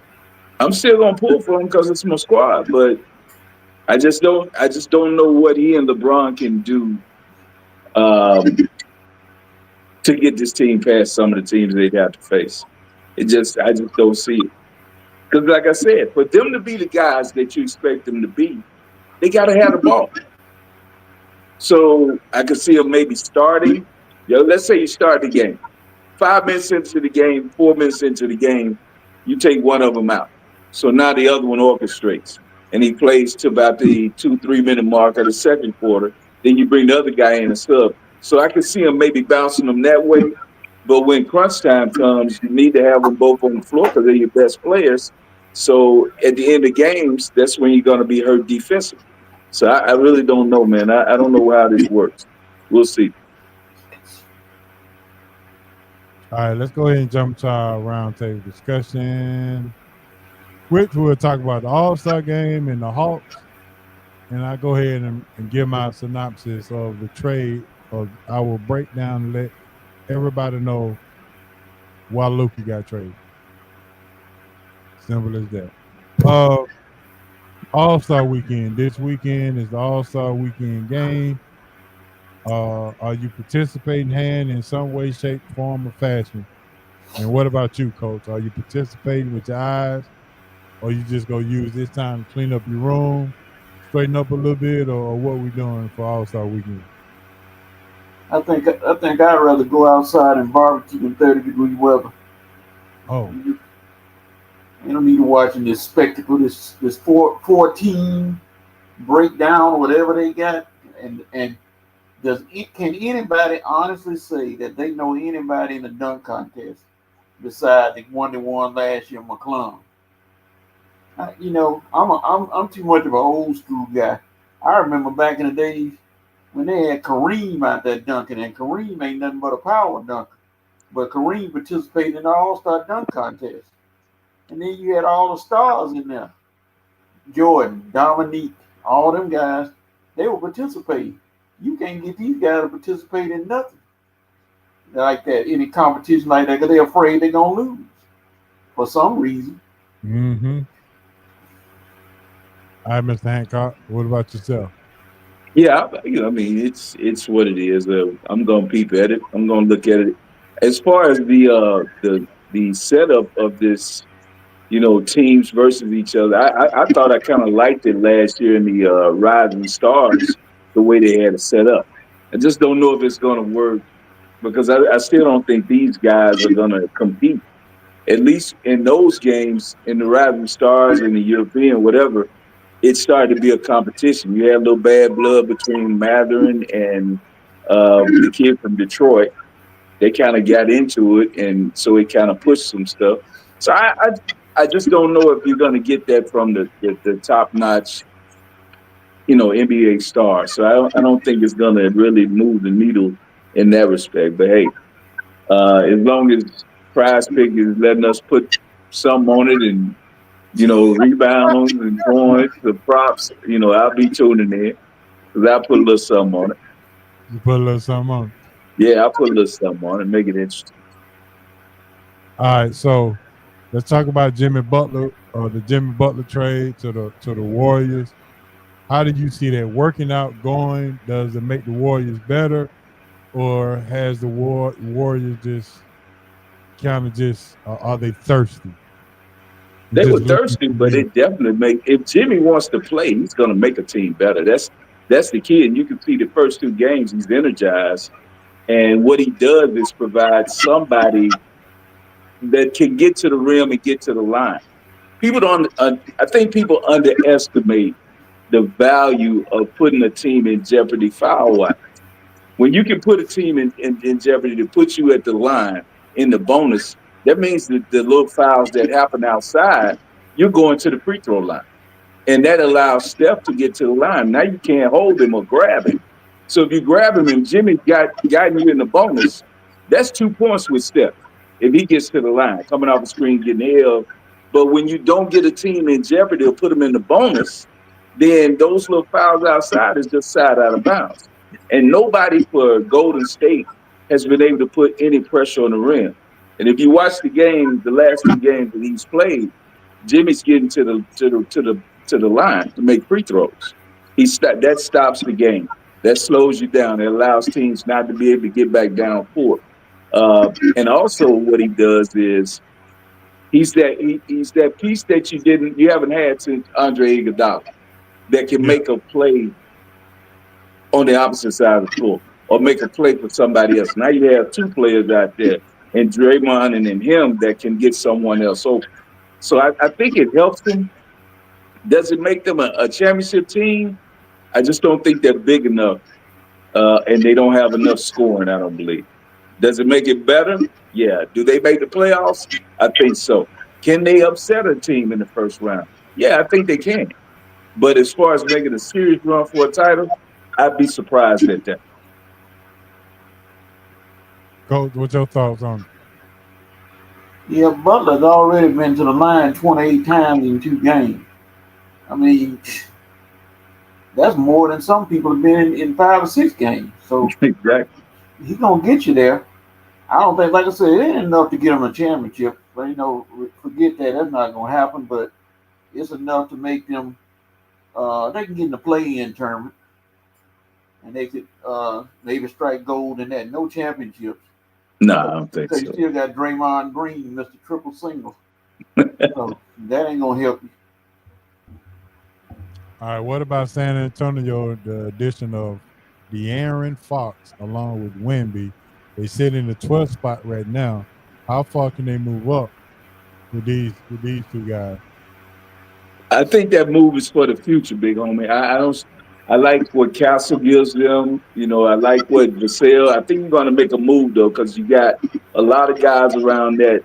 I'm still going to pull for him because it's my squad, but I just don't know what he and LeBron can do to get this team past some of the teams they'd have to face. I just don't see it. Because like I said, for them to be the guys that you expect them to be, they got to have the ball. So I could see them maybe starting. Let's say you start the game. 5 minutes into the game, 4 minutes into the game, you take one of them out. So now the other one orchestrates. And he plays to about the 2-3 minute mark of the second quarter. Then you bring the other guy in and sub. So I can see him maybe bouncing them that way. But when crunch time comes, you need to have them both on the floor because they're your best players. So at the end of games, that's when you're going to be hurt defensively. So I really don't know, man. I don't know how this works. We'll see. All right, let's go ahead and jump to our roundtable discussion, which we'll talk about the All-Star game and the Hawks. And I'll go ahead and give my synopsis of the trade. I will break down and let everybody know why Luka got traded. Simple as that. All-Star weekend. This weekend is the All-Star weekend game. Are you participating in some way, shape, form, or fashion? And what about you, Coach? Are you participating with your eyes, or you just gonna use this time to clean up your room, straighten up a little bit, or what we doing for All-Star weekend? I think I'd rather go outside and barbecue in 30-degree weather. Oh, you don't need to watching this spectacle, this 14 breakdown, whatever they got, and can anybody honestly say that they know anybody in the dunk contest besides the one that won last year, McClung? I'm too much of an old school guy. I remember back in the days when they had Kareem out there dunking, and Kareem ain't nothing but a power dunker. But Kareem participated in the All-Star dunk contest. And then you had all the stars in there. Jordan, Dominique, all them guys, they were participating. You can't get these guys to participate in nothing like that, any competition like that, because they're afraid they're going to lose for some reason. Mm-hmm. All right, Mr. Hancock, what about yourself? yeah. I mean, it's what it is. I'm gonna peep at it. I'm gonna look at it. As far as the setup of this, teams versus each other, I thought I kind of liked it last year in the Rising Stars, the way they had it set up. I just don't know if it's going to work because I still don't think these guys are going to compete. At least in those games, in the Rising Stars and the European, whatever, it started to be a competition. You had a little bad blood between Matherin and the kid from Detroit. They kind of got into it, and so it kind of pushed some stuff. So I just don't know if you're going to get that from the top-notch, NBA star. So I don't think it's going to really move the needle in that respect. But hey, as long as Prize Pick is letting us put some on it and rebounds and points, the props, I'll be tuning in because I'll put a little something on it. You put a little something on. Yeah, I'll put a little something on it, make it interesting. All right, so let's talk about Jimmy Butler, the Jimmy Butler trade to the Warriors. How did you see that working out going? Does it make the Warriors better, or has the Warriors just kind of just are they thirsty? They Just were looking thirsty, to but be- it definitely if Jimmy wants to play, he's going to make a team better. That's the key, and you can see the first 2 games he's energized, and what he does is provide somebody that can get to the rim and get to the line. People don't. I think people underestimate the value of putting a team in jeopardy foul-wise. When you can put a team in jeopardy to put you at the line in the bonus, that means that the little fouls that happen outside, you're going to the free throw line. And that allows Steph to get to the line. Now you can't hold him or grab him. So if you grab him and Jimmy gotten you in the bonus, that's 2 points with Steph. If he gets to the line, coming off the screen, getting held. But when you don't get a team in jeopardy or put them in the bonus, then those little fouls outside is just side out of bounds. And nobody for Golden State has been able to put any pressure on the rim. And if you watch the game, the last 2 games that he's played, Jimmy's getting to the line to make free throws. That stops the game. That slows you down. It allows teams not to be able to get back down court. And also, what he does is he's that piece that you haven't had since Andre Iguodala that can make a play on the opposite side of the floor or make a play for somebody else. Now you have 2 players out there, and Draymond and him that can get someone else open. So I think it helps them. Does it make them a championship team? I just don't think they're big enough, and they don't have enough scoring, I don't believe. Does it make it better? Yeah. Do they make the playoffs? I think so. Can they upset a team in the first round? Yeah, I think they can. But as far as making a serious run for a title, I'd be surprised at that. Coach, what's your thoughts on it? Yeah, Butler's already been to the line 28 times in 2 games. I mean, that's more than some people have been in 5 or 6 games. So Exactly. he's gonna get you there. I don't think, like I said, it ain't enough to get him a championship. But forget that. That's not gonna happen. But it's enough to make them. They can get in the play-in tournament, and they could maybe strike gold in that. No championships. No, I don't think So so. you still got Draymond Green, Mr. Triple Single. So that ain't gonna help you. All right, what about San Antonio? The addition of De'Aaron Fox along with Wemby, they sit in the 12th spot right now. How far can they move up with these 2 guys? I think that move is for the future, big homie. I like what Castle gives them. I like what Vassell. I think you're going to make a move though, because you got a lot of guys around that.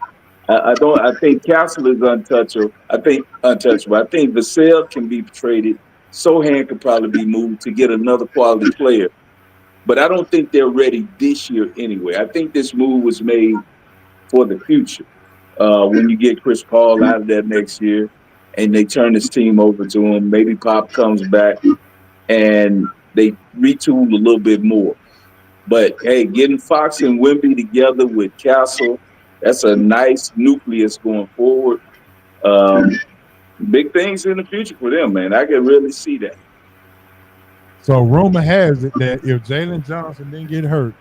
I think Castle is untouchable. I think Vassell can be traded. Sohan could probably be moved to get another quality player. But I don't think they're ready this year anyway. I think this move was made for the future. When you get Chris Paul out of there next year and they turn this team over to him, maybe Pop comes back and they retool a little bit more. But, hey, getting Fox and Wemby together with Castle, that's a nice nucleus going forward. Big things in the future for them, man. I can really see that. So rumor has it that if Jalen Johnson didn't get hurt,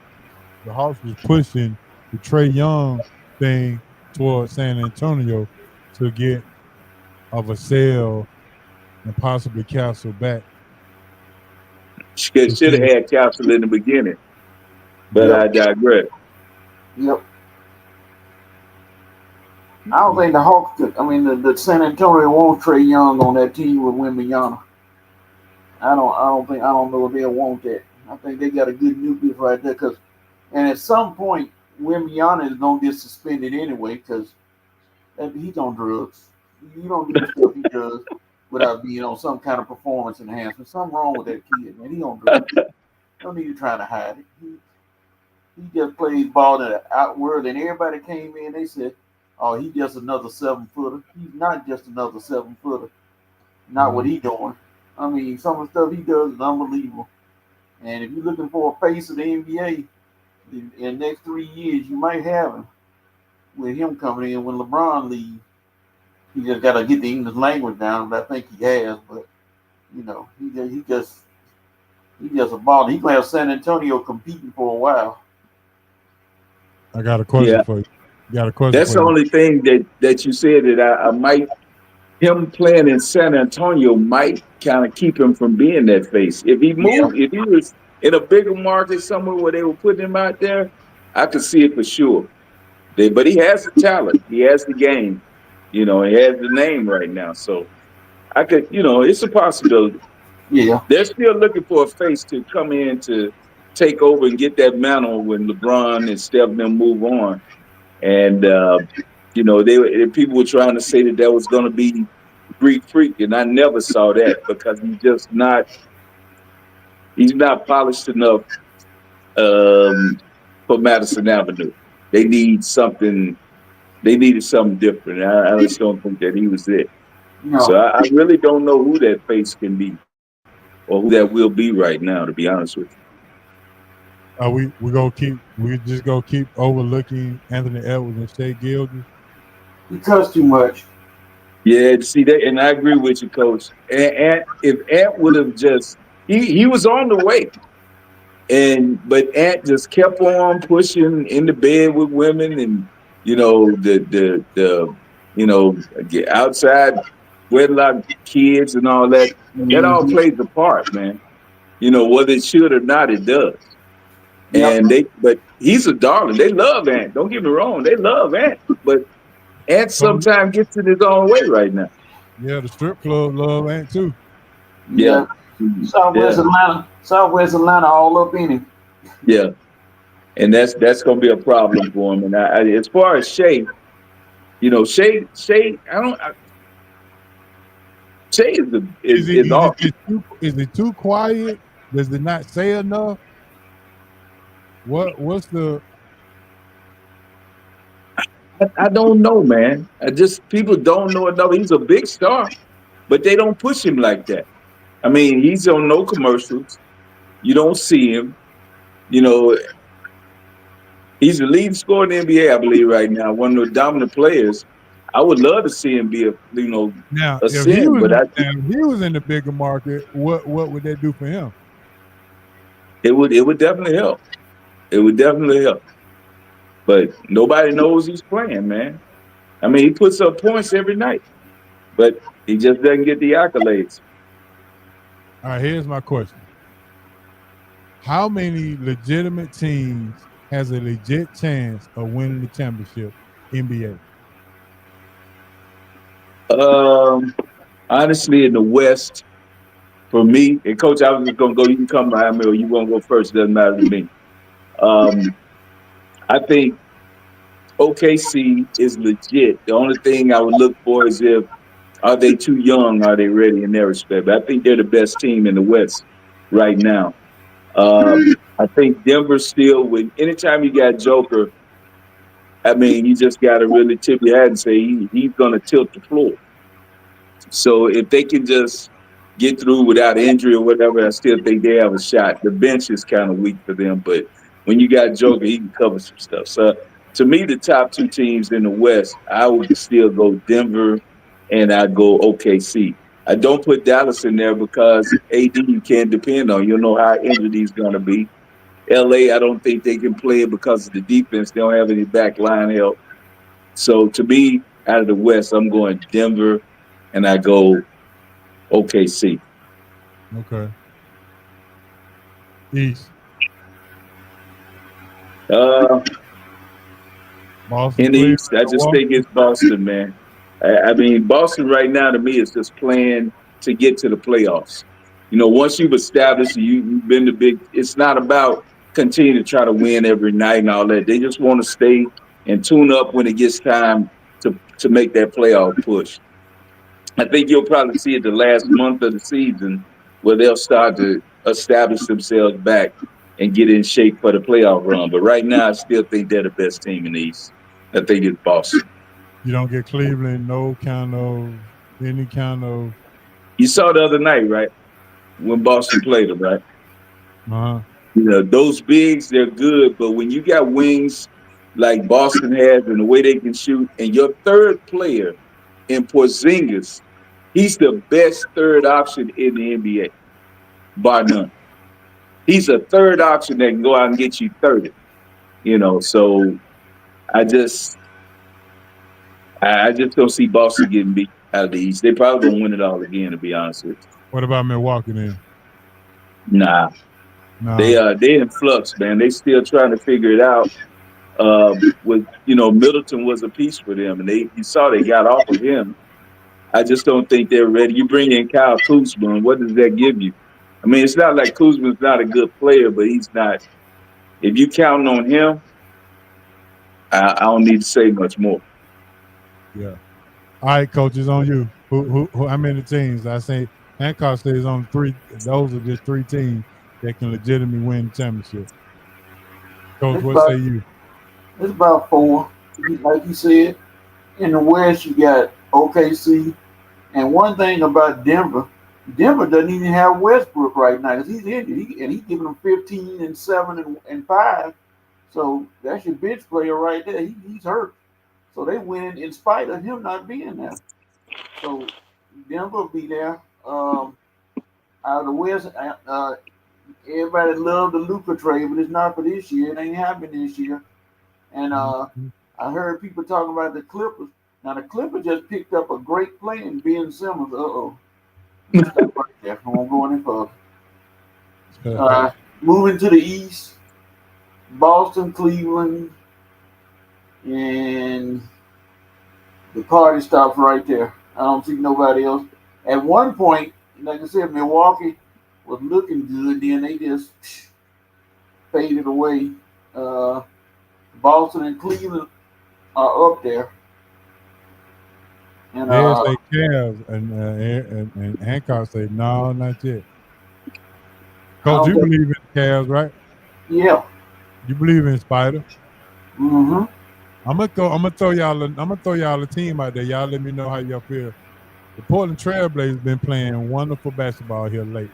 the Hawks was pushing the Trae Young thing towards San Antonio to get a Vassell and possibly Castle back. Should have had Castle in the beginning, but I digress. Yep. I don't think the Hawks could. I mean, the San Antonio won't Trae Young on that team with Wembanyama. I don't know if they'll want that. I think they got a good nucleus right there and at some point, Wembanyama is gonna get suspended anyway because he's on drugs. You don't do the stuff he does without being on some kind of performance enhancement. Something wrong with that kid, man. He on drugs. Don't need to try to hide it. He just plays ball in the outward, and everybody came in. They said, "Oh, he's just another 7-footer." He's not just another 7-footer. Not what he doing. I mean, some of the stuff he does is unbelievable. And if you're looking for a face of the NBA in the next 3 years, you might have him. With him coming in when LeBron leaves, he just got to get the English language down. But I think he has. But you know, he just a baller. He's gonna have San Antonio competing for a while. I got a question for you. Got a question. That's the only thing that you said that I might. Him playing in San Antonio might kind of keep him from being that face. If he moved, if he was in a bigger market somewhere where they were putting him out there, I could see it for sure. But he has the talent. He has the game. You know, he has the name right now. So I could, you know, it's a possibility. Yeah. They're still looking for a face to come in to take over and get that mantle when LeBron and Steph and them move on. And, you know, people were trying to say that was going to be Greek Freak, and I never saw that because he's not polished enough for Madison Avenue. They needed something different. I just don't think that he was it. No. So I really don't know who that face can be or who that will be right now, to be honest with you. We just gonna keep overlooking Anthony Edwards and Shai Gilgeous? He cuts too much. Yeah, see that, and I agree with you, Coach. And if Ant would have just he was on the way, but Ant just kept on pushing in the bed with women, and you know the outside wedlock kids and all that. That all plays a part, man. You know, whether it should or not, it does. And but he's a darling. They love Ant. Don't get me wrong, they love Ant, but Ant sometimes gets in his own way right now. Yeah, the strip club love Ant too. Yeah. Southwest Atlanta all up in him. Yeah. And that's going to be a problem for him. And as far as Shai, you know, Shai is awesome. Is it too quiet? Does it not say enough? What's the? I don't know, man. People don't know enough. He's a big star, but they don't push him like that. I mean, he's on no commercials. You don't see him. You know, he's the leading scorer in the NBA, I believe, right now. One of the dominant players. I would love to see him be if he was in the bigger market, what would that do for him? It would definitely help. It would definitely help. But nobody knows he's playing, man. I mean, he puts up points every night, but he just doesn't get the accolades. All right, here's my question. How many legitimate teams has a legit chance of winning the championship NBA? Honestly, in the West, for me, and Coach, I was just going to go, you can come behind me or you want to go first, doesn't matter to me. I think OKC is legit. The only thing I would look for is are they too young? Are they ready in their respect? But I think they're the best team in the West right now. I think Denver still, anytime you got Joker, I mean, you just got to really tip your hat and say he's going to tilt the floor. So if they can just get through without injury or whatever, I still think they have a shot. The bench is kind of weak for them, but when you got Joker, he can cover some stuff. So to me, the top two teams in the West, I would still go Denver and I'd go OKC. I don't put Dallas in there because AD you can't depend on. You don't know how injured he's going to be. LA, I don't think they can play it because of the defense. They don't have any back line help. So to me, out of the West, I'm going Denver and I go OKC. Okay. East. Boston, in the East, I just think it's Boston, man. I mean, Boston right now to me is just playing to get to the playoffs. You know, once you've established you've been the big, it's not about continuing to try to win every night and all that. They just want to stay and tune up when it gets time to make that playoff push. I think you'll probably see it the last month of the season where they'll start to establish themselves back and get in shape for the playoff run. But right now, I still think they're the best team in the East. I think it's Boston. You don't get Cleveland any kind of. You saw the other night, right? When Boston played them, right? Uh-huh. You know, those bigs, they're good, but when you got wings like Boston has and the way they can shoot, and your third player in Porzingis, he's the best third option in the NBA, bar none. He's a third option that can go out and get you 30. You know, so I just don't see Boston getting beat out of the East. They probably gonna win it all again, to be honest with you. What about Milwaukee then? Nah. They're in flux, man. They still trying to figure it out. Middleton was a piece for them, and you saw they got off of him. I just don't think they're ready. You bring in Kyle Kuzma, and what does that give you? I mean, it's not like Kuzma's not a good player, but he's not. If you count on him, I don't need to say much more. Yeah. All right, coach, it's on you. Who how many teams? I say Hancock says on 3. Those are just 3 teams that can legitimately win the championship. Coach, what say you? It's about 4. Like you said, in the West, you got OKC. And one thing about Denver doesn't even have Westbrook right now because he's injured. He's giving them 15 and 7 and 5. So that's your bench player right there. He's hurt. So they win in spite of him not being there. So Denver will be there. Out of the West, everybody loved the Luka trade, but it's not for this year. It ain't happening this year. And I heard people talking about the Clippers. Now the Clippers just picked up a great player in Ben Simmons. Stop right there. I won't go any further. Moving to the East, Boston, Cleveland, and the party stops right there. I don't see nobody else. At one point, like I said, Milwaukee was looking good. Then they just faded away. Boston and Cleveland are up there. And they say Cavs, and Hancock say no, not yet. Coach, you believe in Cavs, right? Yeah. You believe in Spider? Mm-hmm. I'm gonna throw y'all a team out there. Y'all let me know how y'all feel. The Portland Trailblazers been playing wonderful basketball here late.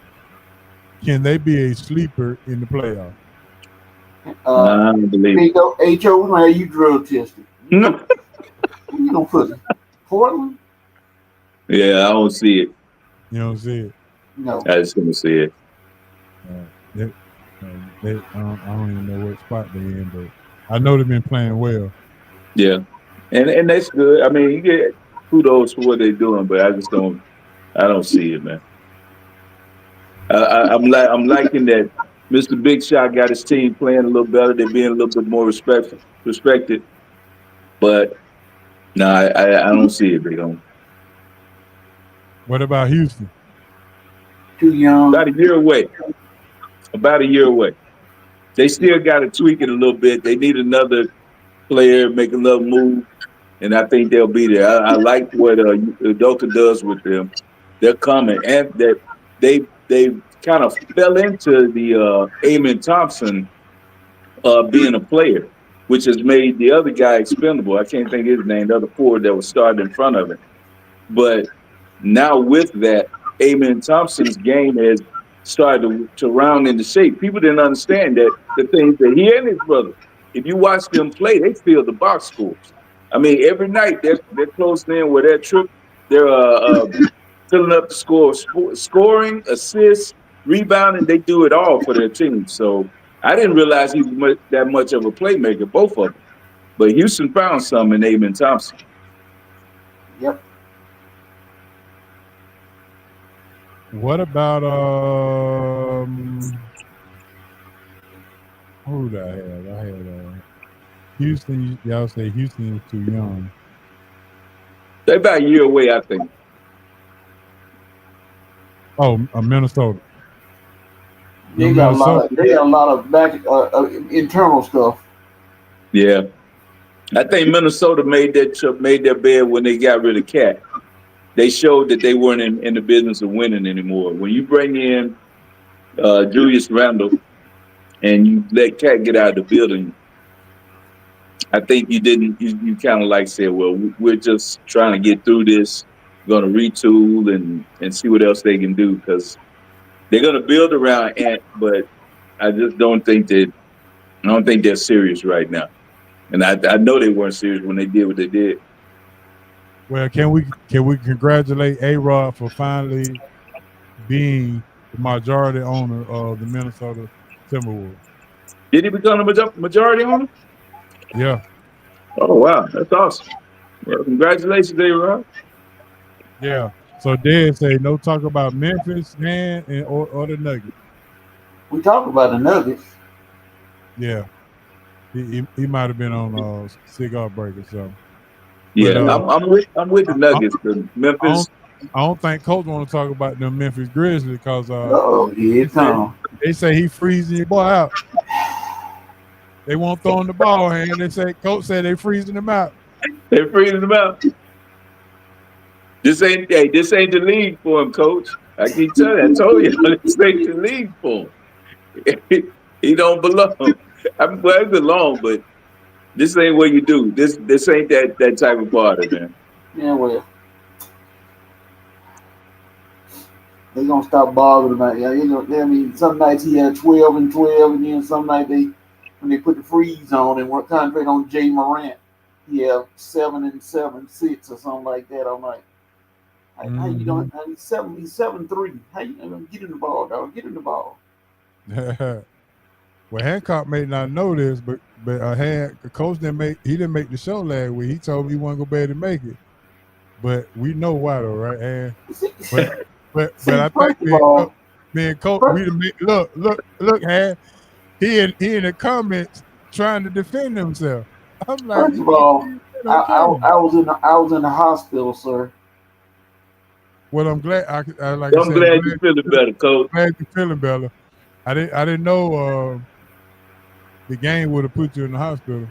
Can they be a sleeper in the playoffs? I don't believe it. H.O., why are you drug tested? No. You don't put it. Portland? Yeah, I don't see it. You don't see it? No. I just don't see it. I don't even know what spot they're in, but I know they've been playing well. Yeah, and that's good. I mean, you get kudos for what they're doing, but I don't see it, man. I'm liking that Mr. Big Shot got his team playing a little better. They're being a little bit more respected. But no, I don't see it, Big Homie. What about Houston? Too young. About a year away. They still got to tweak it a little bit. They need another player, make another move, and I think they'll be there. I like what Udoka does with them. They're coming, and that they kind of fell into the Amen Thompson being a player, which has made the other guy expendable. I can't think of his name, the other forward that was started in front of him. But now with that, Amen Thompson's game has started to round into shape. People didn't understand that the things that he and his brother, if you watch them play, they fill the box scores. I mean, every night they're close in where they're filling up the score, scoring, assists, rebounding. They do it all for their team. So I didn't realize he was that much of a playmaker, both of them. But Houston found some in Amen Thompson. Yep. What about who did I have? I had Houston. Y'all say Houston is too young. They're about a year away, I think. Oh, Minnesota. They got a lot of back internal stuff. Yeah, I think Minnesota made their bed when they got rid of Cat. They showed that they weren't in the business of winning anymore. When you bring in Julius Randle and you let Cat get out of the building, I think you didn't. You kind of like said, well, we're just trying to get through this. We're going to retool and see what else they can do because they're going to build around Ant, but I just don't think that. I don't think they're serious right now, and I know they weren't serious when they did what they did. Well, can we congratulate A-Rod for finally being the majority owner of the Minnesota Timberwolves? Did he become a majority owner? Yeah. Oh wow, that's awesome. Well, congratulations, A-Rod. Yeah. So Dad say no talk about Memphis, man, or the Nuggets. We talked about the Nuggets. Yeah. He might have been on cigar break or something. Yeah, But, I'm with the Nuggets. The Memphis. I don't think Coach want to talk about the Memphis Grizzlies because they say he freezing your boy out. They won't throw him the ball, and they say Coach said they freezing him out. They freezing him out. This ain't the league for him, Coach. I keep telling you, I told you, this ain't the league for him. He don't belong. I'm glad he belong, but this ain't what you do. This ain't that type of party, man. Yeah, well, they gonna stop bothering about it. I mean, some nights he had 12 and 12, and then some night when they put the freeze on and we're concentrating on Jay Morant, he had 7 and 7, 6 or something like that. I'm like, how you doing? He's 7-3. How you get in the ball, dog? Get in the ball. Well, Hancock may not know this, but the coach didn't make the show last week. He told me he wasn't gonna be able to make it, but we know why though, right? And but I think me and Coach, look, Han, he in the comments trying to defend himself. I'm like, first of all, I was in the hospital, sir. Well, I'm glad. I'm glad you're feeling better, Coach. Glad you're feeling better. I didn't know the game would have put you in the hospital.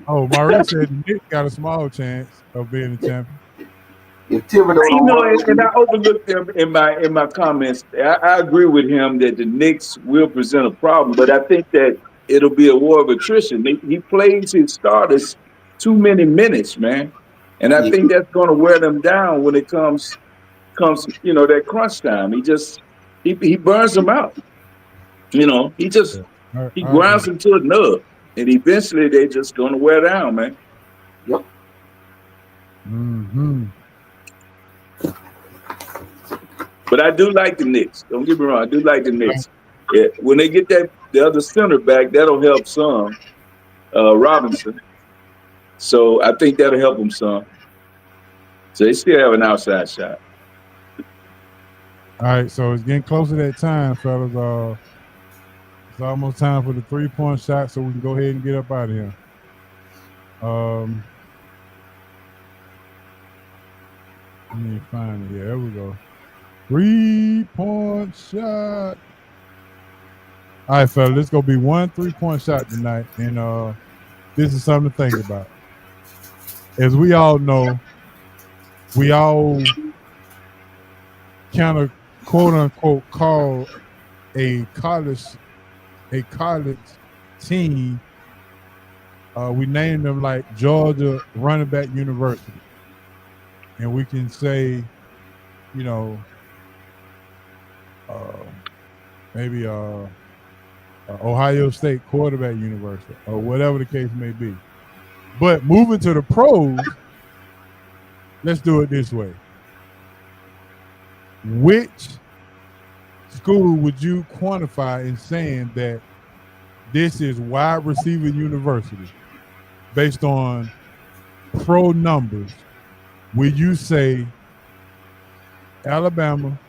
Oh, Maurice said the Knicks got a small chance of being the champion. If Thibodeau, and I overlooked them in my comments. I agree with him that the Knicks will present a problem, but I think that it'll be a war of attrition. He plays his starters too many minutes, man, and I think that's going to wear them down when it comes that crunch time. He burns them out. He grinds them to a nub, and eventually they're just going to wear down, man. Yep. Mm-hmm. But I do like the Knicks. Don't get me wrong. I do like the Knicks. Yeah, when they get the other center back, that'll help some. Robinson. So I think that'll help them some. So they still have an outside shot. All right, so it's getting close to that time, fellas. It's almost time for the 3-point shot, so we can go ahead and get up out of here. Let me find it here. There we go. 3-point shot. All right, fellas, this gonna be one 3-point shot tonight, and this is something to think about. As we all know, we all kind of quote unquote call a college team. We named them like Georgia Running Back University, and we can say, maybe Ohio State Quarterback University, or whatever the case may be. But moving to the pros, let's do it this way. Which school would you quantify in saying that this is wide receiver university based on pro numbers? Will you say Alabama,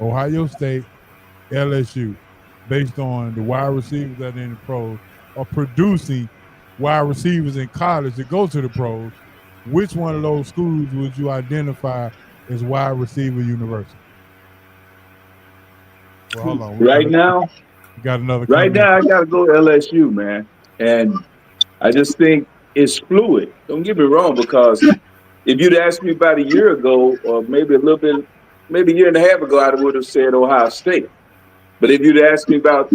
Ohio State, LSU, based on the wide receivers that are in the pros, or producing wide receivers in college that go to the pros? Which one of those schools would you identify as wide receiver university? Well, hold on. Right now, I got to go LSU, man. And I just think it's fluid. Don't get me wrong, because if you'd asked me about a year ago, or maybe a little bit maybe a year and a half ago, I would have said Ohio State. But if you'd asked me about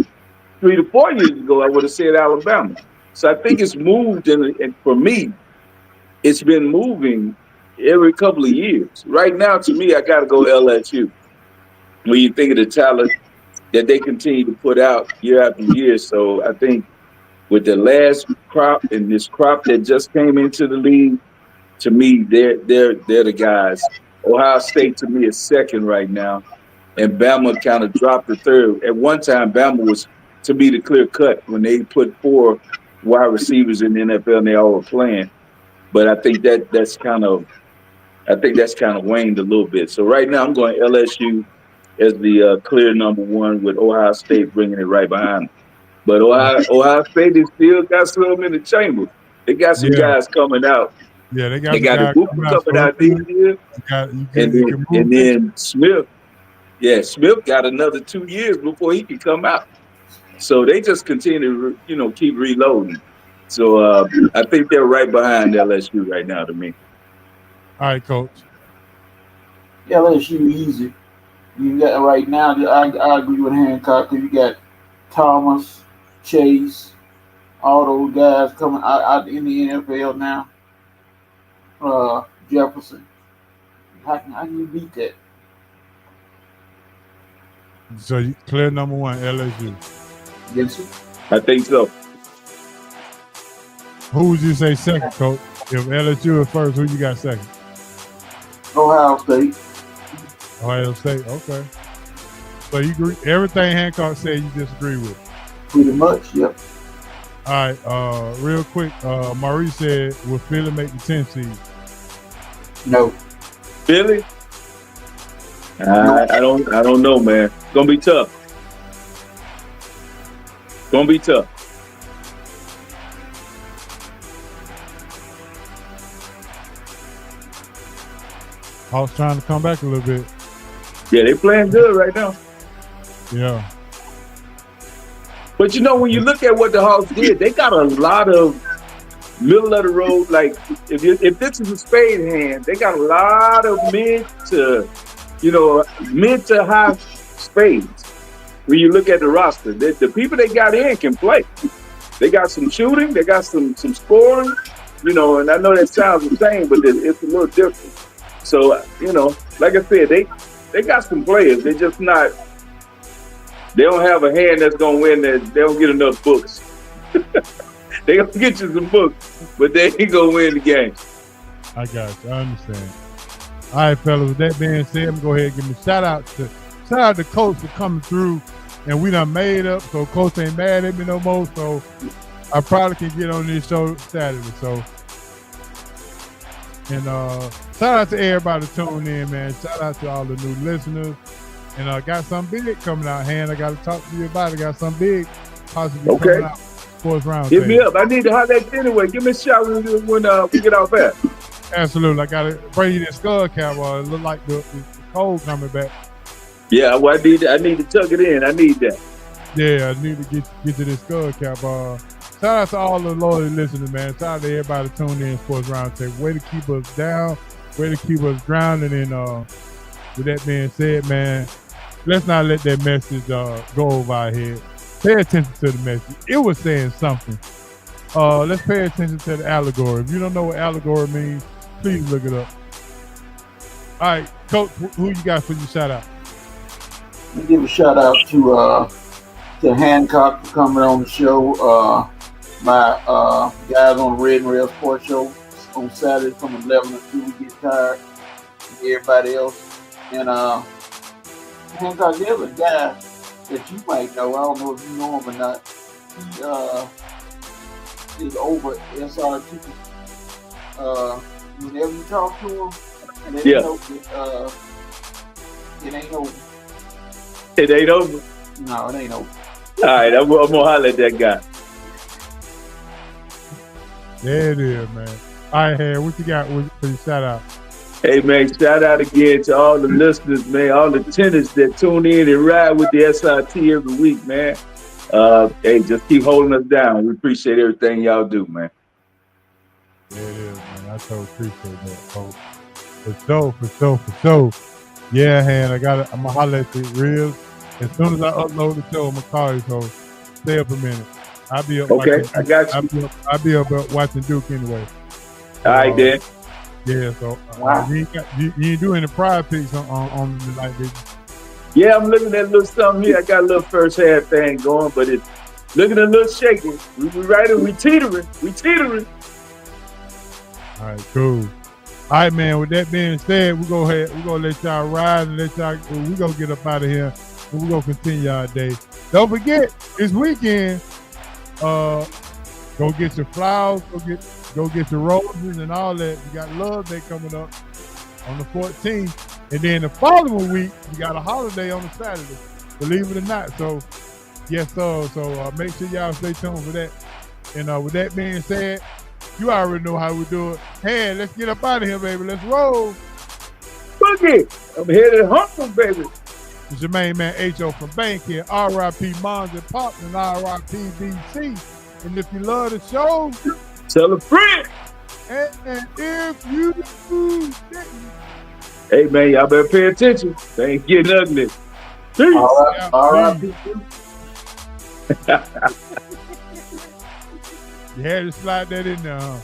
3 to 4 years ago, I would have said Alabama. So I think it's moved, and for me, it's been moving every couple of years. Right now, to me, I got to go LSU. When you think of the talent that they continue to put out year after year, so I think with the last crop and this crop that just came into the league, to me, they're the guys. Ohio State to me is second right now, and Bama kind of dropped the third. At one time, Bama was to me the clear cut when they put 4 wide receivers in the NFL and they all were playing. But I think that's kind of waned a little bit. So right now, I'm going LSU as the clear number 1 with Ohio State bringing it right behind them. But Ohio State has still got some in the chamber. They got some guys coming out. Yeah, they got a group coming out this year. And then Smith. Yeah, Smith got another 2 years before he can come out. So they just continue to, keep reloading. So I think they're right behind LSU right now to me. All right, Coach. LSU easy. You got right now. I agree with Hancock. You got Thomas, Chase, all those guys coming out in the NFL now. Jefferson. How can you beat that? So you clear number 1, LSU. Yes, sir. I think so. Who would you say second, Coach? If LSU is first, who you got second? Ohio State. Ohio State, okay. So you agree, everything Hancock said you disagree with? Pretty much, yep. All right, real quick, Maurice said, will Philly make the 10 seed? No. Philly? I don't know, man. It's gonna be tough. Hawks trying to come back a little bit. Yeah, they playing good right now. Yeah. But when you look at what the Hawks did, they got a lot of middle of the road. Like if this is a spade hand, they got a lot of mid to high spades. When you look at the roster, the people they got in can play. They got some shooting, they got some scoring, and I know that sounds the same, but it's a little different. So, like I said, they got some players. They just not. They don't have a hand that's gonna win. They don't get enough books. They gonna get you some books, but they ain't gonna win the game. I got you. I understand. All right, fellas. With that being said, I'm gonna go ahead and give me a shout out to Coach for coming through, and we done made up, so Coach ain't mad at me no more. So I probably can get on this show Saturday. So, and shout out to everybody tuning in, man. Shout out to all the new listeners. And I got something big coming out, Han. I got to talk to you about it. I got something big possibly coming out. Sports Round. Hit me up. I need to holler at you anyway. Give me a shot when we get out back. Absolutely. I got to bring you this skull cap. It look like the cold coming back. Yeah, well, I need to tuck it in. I need that. Yeah, I need to get to this skull cap. Shout out to all the loyal listeners, man. Shout out to everybody tuning in Sports Roundtable. Way to keep us down. Way to keep us grounded. And with that being said, man, let's not let that message go over our head. Pay attention to the message. It was saying something. Let's pay attention to the allegory. If you don't know what allegory means, please look it up. All right, Coach, who you got for your shout out? I'll give a shout out to Hancock for coming on the show. My guys on the Red and Rail Sports Show on Saturday from 11 to 2. We get tired. Everybody else. And Hancock, there's a guy that you might know. I don't know if you know him or not. He is over at SRT. Whenever you talk to him, and they know that, it ain't over. It ain't over? No, it ain't over. All right, I'm going to holler at that guy. There it is, man. All right, Harry, what you got for your shout out? Hey, man, shout out again to all the listeners, man, all the tenants that tune in and ride with the SRT every week, man. Hey, just keep holding us down. We appreciate everything y'all do, man. There it is, man. I so appreciate that, folks. For sure. Yeah, Han, I'm gonna holler at you real. As soon as I upload the show, I'm gonna call you. So stay up a minute. I'll be up. Okay, watching, I got you. I'll be up watching Duke anyway. All right, then. Yeah. So Wow. you ain't doing the pride picks on the night, did you? Yeah, I'm looking at a little something here. I got a little first half thing going, but it's looking a little shaky. We right, we teetering. We teetering. All right, cool. All right, man. With that being said, we're gonna let y'all ride and we're gonna get up out of here and we're gonna continue our day. Don't forget, this weekend, go get your flowers, go get your roses and all that. You got Love Day coming up on the 14th. And then the following week, you got a holiday on the Saturday, believe it or not. So, yes, sir. So make sure y'all stay tuned for that. And with that being said, you already know how we do it. Hey, let's get up out of here, baby. Let's roll. Boogie, I'm headed home, baby. It's your main man, H.O. from Bankhead, R.I.P. Mons and Pop, and R.I.P. BC. And if you love the show, Tell a friend. and if you didn't, Hey, man, y'all better pay attention. They ain't getting ugly. Peace. All right. you had to slide that in there, huh?